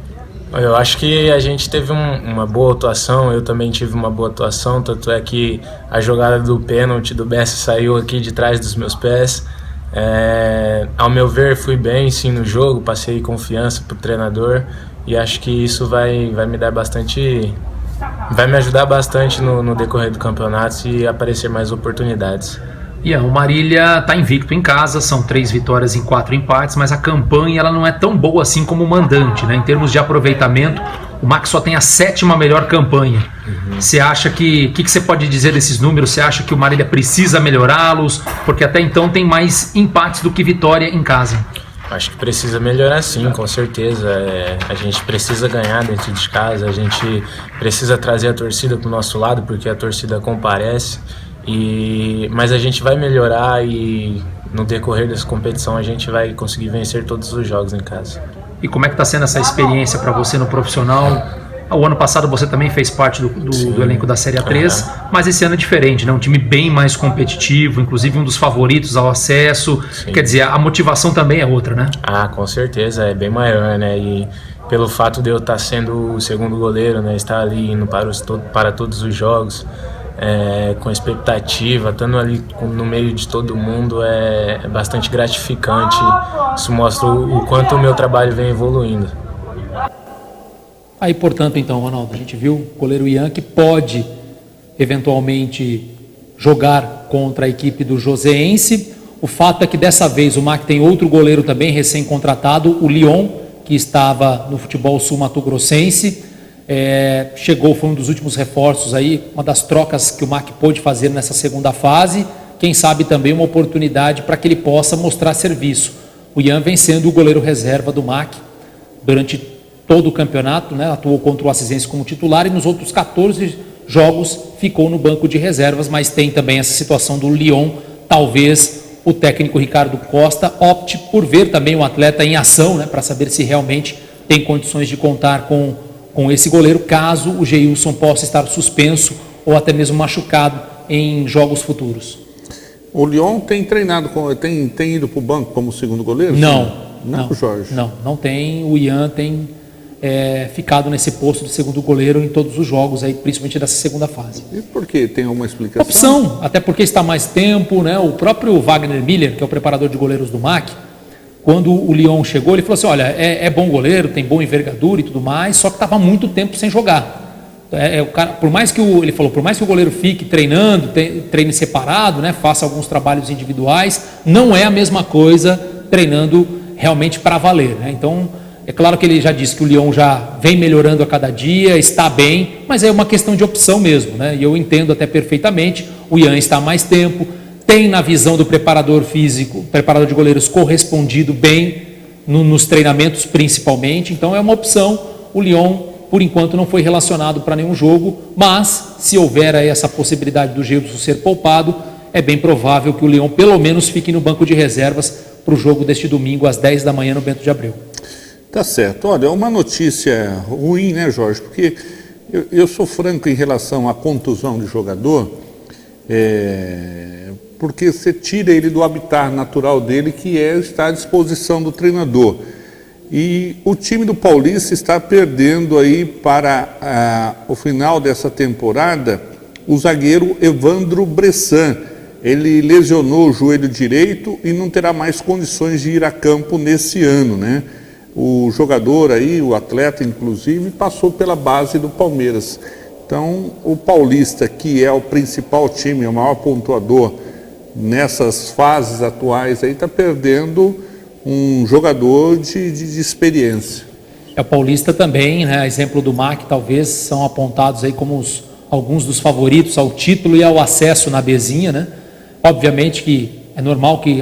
Eu acho que a gente teve uma boa atuação, eu também tive uma boa atuação, tanto é que a jogada do pênalti do Bessa saiu aqui de trás dos meus pés. Ao meu ver, fui bem sim no jogo, passei confiança pro treinador e acho que isso vai me dar bastante, vai me ajudar bastante no decorrer do campeonato e aparecer mais oportunidades. Ian, o Marília está invicto em casa, são 3 vitórias em 4 empates, mas a campanha ela não é tão boa assim como o mandante, né? Em termos de aproveitamento, o Mac só tem a 7ª melhor campanha. Você acha que você pode dizer desses números? Você acha que o Marília precisa melhorá-los? Porque até então tem mais empates do que vitória em casa. Acho que precisa melhorar sim, com certeza. A gente precisa ganhar dentro de casa, a gente precisa trazer a torcida para o nosso lado, porque a torcida comparece. Mas a gente vai melhorar e no decorrer dessa competição a gente vai conseguir vencer todos os jogos em casa. E como é que está sendo essa experiência para você no profissional? O ano passado você também fez parte do elenco da Série A3, mas esse ano é diferente, né? Um time bem mais competitivo, inclusive um dos favoritos ao acesso. Sim. Quer dizer, a motivação também é outra, né? Com certeza, é bem maior, né? E pelo fato de eu estar sendo o segundo goleiro, né? Estar ali indo para todos os jogos, com expectativa, estando ali no meio de todo mundo, é bastante gratificante. Isso mostra o quanto o meu trabalho vem evoluindo. Aí, portanto, então, Ronaldo, a gente viu o goleiro Ian que pode eventualmente jogar contra a equipe do Joseense. O fato é que dessa vez o MAC tem outro goleiro também recém-contratado, o Leon, que estava no futebol sul-mato-grossense. Chegou, foi um dos últimos reforços aí, uma das trocas que o MAC pôde fazer nessa segunda fase. Quem sabe também uma oportunidade para que ele possa mostrar serviço. O Ian vem sendo o goleiro reserva do MAC durante todo o campeonato, né? Atuou contra o Acisense como titular e nos outros 14 jogos ficou no banco de reservas, mas tem também essa situação do Leon. Talvez o técnico Ricardo Costa opte por ver também o atleta em ação, né? Para saber se realmente tem condições de contar com esse goleiro, caso o Geilson possa estar suspenso ou até mesmo machucado em jogos futuros. O Leon tem treinado, tem ido para o banco como segundo goleiro? Não, Jorge? Não tem. O Ian tem ficado nesse posto de segundo goleiro em todos os jogos, aí, principalmente dessa segunda fase. E por quê? Tem alguma explicação? Opção, até porque está mais tempo, né? O próprio Wagner Miller, que é o preparador de goleiros do MAC, quando o Leon chegou, ele falou assim, olha, é bom goleiro, tem boa envergadura e tudo mais, só que estava muito tempo sem jogar. O cara, por mais que o goleiro fique treinando, treine separado, né, faça alguns trabalhos individuais, não é a mesma coisa treinando realmente para valer, né? Então, é claro que ele já disse que o Leon já vem melhorando a cada dia, está bem, mas é uma questão de opção mesmo, né? E eu entendo até perfeitamente, o Ian está há mais tempo, tem na visão do preparador físico, preparador de goleiros, correspondido bem nos treinamentos principalmente, então é uma opção. O Leon, por enquanto, não foi relacionado para nenhum jogo, mas se houver aí essa possibilidade do Geilson ser poupado, é bem provável que o Leon pelo menos fique no banco de reservas para o jogo deste domingo às 10 da manhã no Bento de Abreu. Tá certo. Olha, é uma notícia ruim, né, Jorge? Porque eu sou franco em relação à contusão de jogador, porque você tira ele do habitat natural dele, que é estar à disposição do treinador. E o time do Paulista está perdendo aí para o final dessa temporada o zagueiro Evandro Bressan. Ele lesionou o joelho direito e não terá mais condições de ir a campo nesse ano, né? O jogador aí, o atleta inclusive, passou pela base do Palmeiras. Então, o Paulista, que é o principal time, o maior pontuador nessas fases atuais aí, está perdendo um jogador de experiência. O Paulista também, né, exemplo do MAC, talvez são apontados aí como alguns dos favoritos ao título e ao acesso na Bezinha, né? Obviamente que É normal que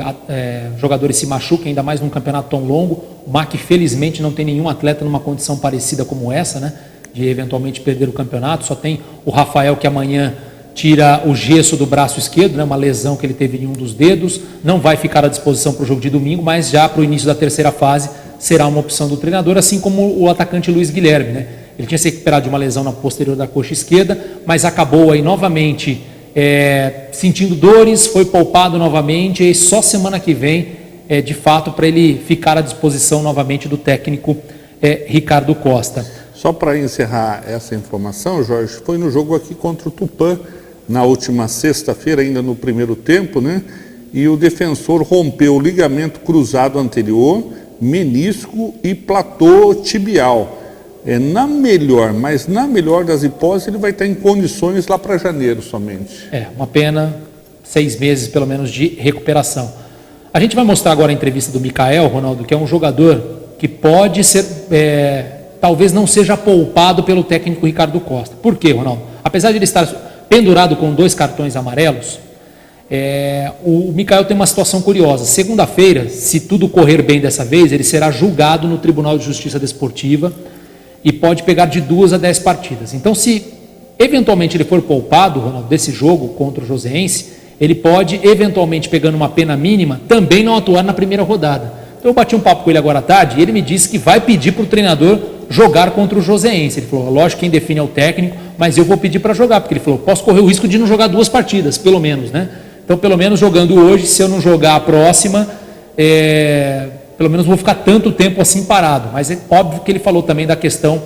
jogadores se machuquem, ainda mais num campeonato tão longo. O MAC, felizmente, não tem nenhum atleta numa condição parecida como essa, né? De eventualmente perder o campeonato. Só tem o Rafael, que amanhã tira o gesso do braço esquerdo, né? Uma lesão que ele teve em um dos dedos. Não vai ficar à disposição para o jogo de domingo, mas já para o início da terceira fase será uma opção do treinador, assim como o atacante Luiz Guilherme, né? Ele tinha se recuperado de uma lesão na posterior da coxa esquerda, mas acabou aí novamente sentindo dores, foi poupado novamente, e só semana que vem, de fato, para ele ficar à disposição novamente do técnico Ricardo Costa. Só para encerrar essa informação, Jorge, foi no jogo aqui contra o Tupã, na última sexta-feira, ainda no primeiro tempo, né? E o defensor rompeu o ligamento cruzado anterior, menisco e platô tibial. Mas na melhor das hipóteses, ele vai estar em condições lá para janeiro somente. Uma pena, 6 meses pelo menos de recuperação. A gente vai mostrar agora a entrevista do Mikael, Ronaldo, que é um jogador que pode ser, talvez não seja poupado pelo técnico Ricardo Costa. Por quê, Ronaldo? Apesar de ele estar pendurado com 2 cartões amarelos, o Mikael tem uma situação curiosa. Segunda-feira, se tudo correr bem dessa vez, ele será julgado no Tribunal de Justiça Desportiva e pode pegar de 2 a 10 partidas. Então, se eventualmente ele for poupado, Ronaldo, desse jogo contra o Joseense, ele pode, eventualmente pegando uma pena mínima, também não atuar na primeira rodada. Então, eu bati um papo com ele agora à tarde e ele me disse que vai pedir para o treinador jogar contra o Joseense. Ele falou, lógico, quem define é o técnico, mas eu vou pedir para jogar, porque ele falou, posso correr o risco de não jogar 2 partidas, pelo menos, né? Então, pelo menos jogando hoje, se eu não jogar a próxima, pelo menos vou ficar tanto tempo assim parado. Mas é óbvio que ele falou também da questão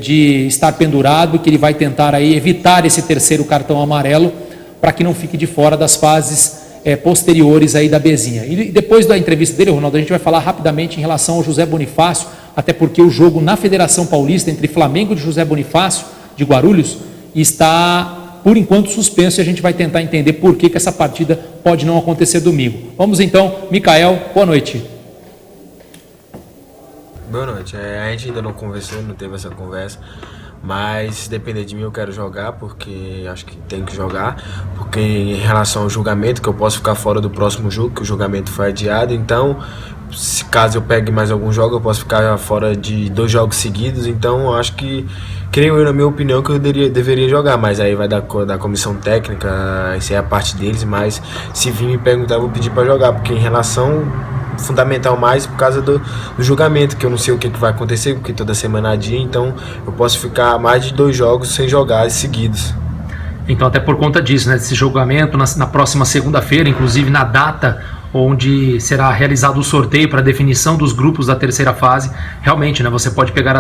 de estar pendurado, que ele vai tentar aí evitar esse terceiro cartão amarelo para que não fique de fora das fases posteriores aí da Bezinha. E depois da entrevista dele, Ronaldo, a gente vai falar rapidamente em relação ao José Bonifácio, até porque o jogo na Federação Paulista entre Flamengo e José Bonifácio de Guarulhos está, por enquanto, suspenso, e a gente vai tentar entender por que essa partida pode não acontecer domingo. Vamos então, Mikael, boa noite. Boa noite. A gente ainda não conversou, não teve essa conversa, mas se depender de mim eu quero jogar, porque acho que tem que jogar, porque em relação ao julgamento, que eu posso ficar fora do próximo jogo, que o julgamento foi adiado, então se caso eu pegue mais algum jogo, eu posso ficar fora de 2 jogos seguidos, então acho que, creio eu, na minha opinião, que eu deveria jogar, mas aí vai da comissão técnica, isso é a parte deles, mas se vir me perguntar, eu vou pedir para jogar, porque em relação fundamental mais por causa do julgamento, que eu não sei o que vai acontecer, porque toda semana há dia, então eu posso ficar mais de 2 jogos sem jogar seguidos. Então, até por conta disso, né, desse julgamento, na próxima segunda-feira, inclusive na data onde será realizado o sorteio para definição dos grupos da terceira fase, realmente, né, você pode ficar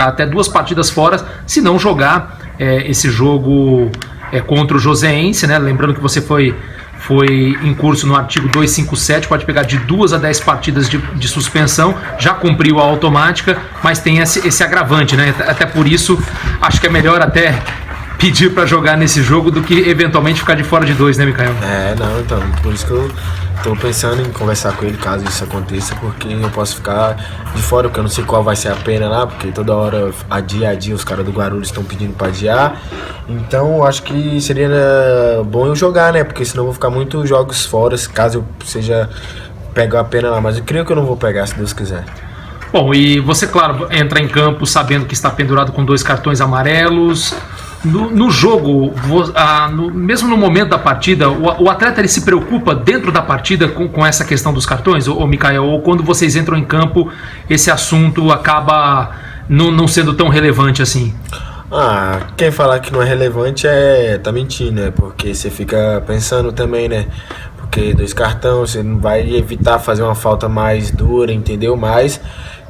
até 2 partidas fora, se não jogar esse jogo contra o Joseense, né, lembrando que você foi em curso no artigo 257, pode pegar de 2 a 10 partidas de suspensão, já cumpriu a automática, mas tem esse agravante, né? Até por isso, acho que é melhor até pedir para jogar nesse jogo do que eventualmente ficar de fora de 2, né, Mikael? Então, por isso que eu tô pensando em conversar com ele caso isso aconteça, porque eu posso ficar de fora, porque eu não sei qual vai ser a pena lá, porque toda hora, dia a dia, os caras do Guarulhos estão pedindo para adiar. Então, eu acho que seria bom eu jogar, né? Porque senão eu vou ficar muitos jogos fora, caso eu pegar a pena lá. Mas eu creio que eu não vou pegar, se Deus quiser. Bom, e você, claro, entra em campo sabendo que está pendurado com 2 cartões amarelos. No jogo, mesmo no momento da partida, o atleta ele se preocupa dentro da partida com essa questão dos cartões, ou Mikael, ou quando vocês entram em campo, esse assunto acaba não sendo tão relevante assim? Quem falar que não é relevante tá mentindo, né? Porque você fica pensando também, né? Porque 2 cartões, você não vai evitar fazer uma falta mais dura, entendeu? Mas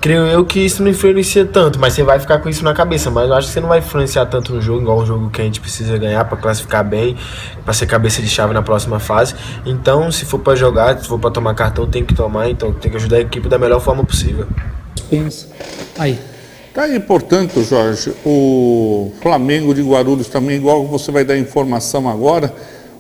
creio eu que isso não influencia tanto, mas você vai ficar com isso na cabeça. Mas eu acho que você não vai influenciar tanto no jogo, igual um jogo que a gente precisa ganhar para classificar bem, para ser cabeça de chave na próxima fase. Então, se for para jogar, se for para tomar cartão, tem que tomar. Então, tem que ajudar a equipe da melhor forma possível. Pensa. Aí. Tá aí, portanto, Jorge, o Flamengo de Guarulhos também, igual você vai dar informação agora,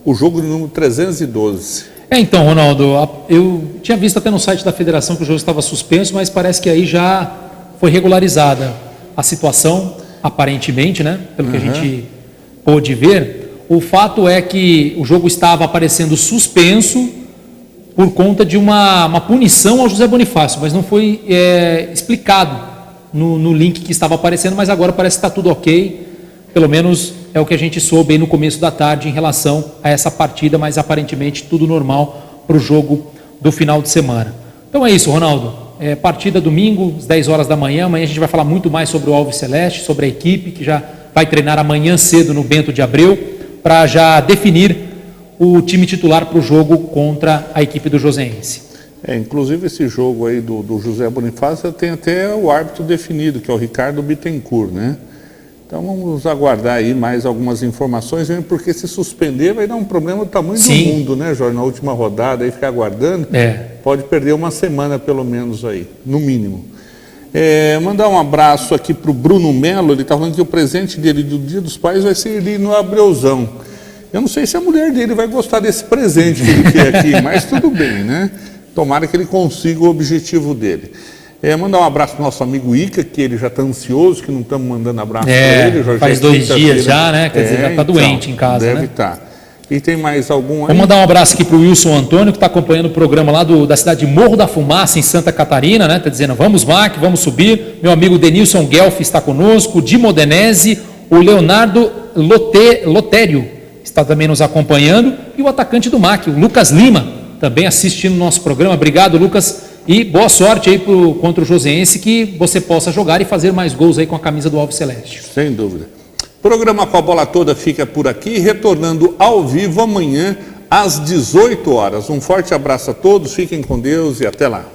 o jogo de número 312. Então, Ronaldo, eu tinha visto até no site da federação que o jogo estava suspenso, mas parece que aí já foi regularizada a situação, aparentemente, né? Pelo que a gente pôde ver. O fato é que o jogo estava aparecendo suspenso, por conta de uma punição ao José Bonifácio, mas não foi explicado no link que estava aparecendo, mas agora parece que está tudo ok, pelo menos é o que a gente soube aí no começo da tarde em relação a essa partida, mas aparentemente tudo normal para o jogo do final de semana. Então é isso, Ronaldo, partida domingo, às 10 horas da manhã, amanhã a gente vai falar muito mais sobre o Alves Celeste, sobre a equipe que já vai treinar amanhã cedo no Bento de Abreu, para já definir o time titular para o jogo contra a equipe do Joséense. Inclusive esse jogo aí do José Bonifácio tem até o árbitro definido, que é o Ricardo Bittencourt, né? Então vamos aguardar aí mais algumas informações, mesmo porque se suspender vai dar um problema do tamanho do mundo, né, Jorge? Na última rodada aí ficar aguardando, pode perder uma semana pelo menos aí, no mínimo. Mandar um abraço aqui para o Bruno Melo, ele está falando que o presente dele do Dia dos Pais vai ser ali no Abreuzão. Eu não sei se a mulher dele vai gostar desse presente que ele quer aqui, mas tudo bem, né? Tomara que ele consiga o objetivo dele. Mandar um abraço para o nosso amigo Ica, que ele já está ansioso, que não estamos mandando abraço para ele. Jorge, faz 2 dias já, né? Quer dizer, já está doente em casa, deve né? estar. E tem mais algum aí? Vou mandar um abraço aqui para o Wilson Antônio, que está acompanhando o programa lá da cidade de Morro da Fumaça, em Santa Catarina, né? Está dizendo, vamos Mac, vamos subir. Meu amigo Denilson Guelf está conosco, o Di Modenese, o Leonardo Lotério está também nos acompanhando, e o atacante do MAC, o Lucas Lima, também assistindo o nosso programa. Obrigado, Lucas, e boa sorte aí contra o Joséense, que você possa jogar e fazer mais gols aí com a camisa do Alves Celeste. Sem dúvida. Programa Com a Bola Toda fica por aqui, retornando ao vivo amanhã às 18 horas. Um forte abraço a todos, fiquem com Deus e até lá.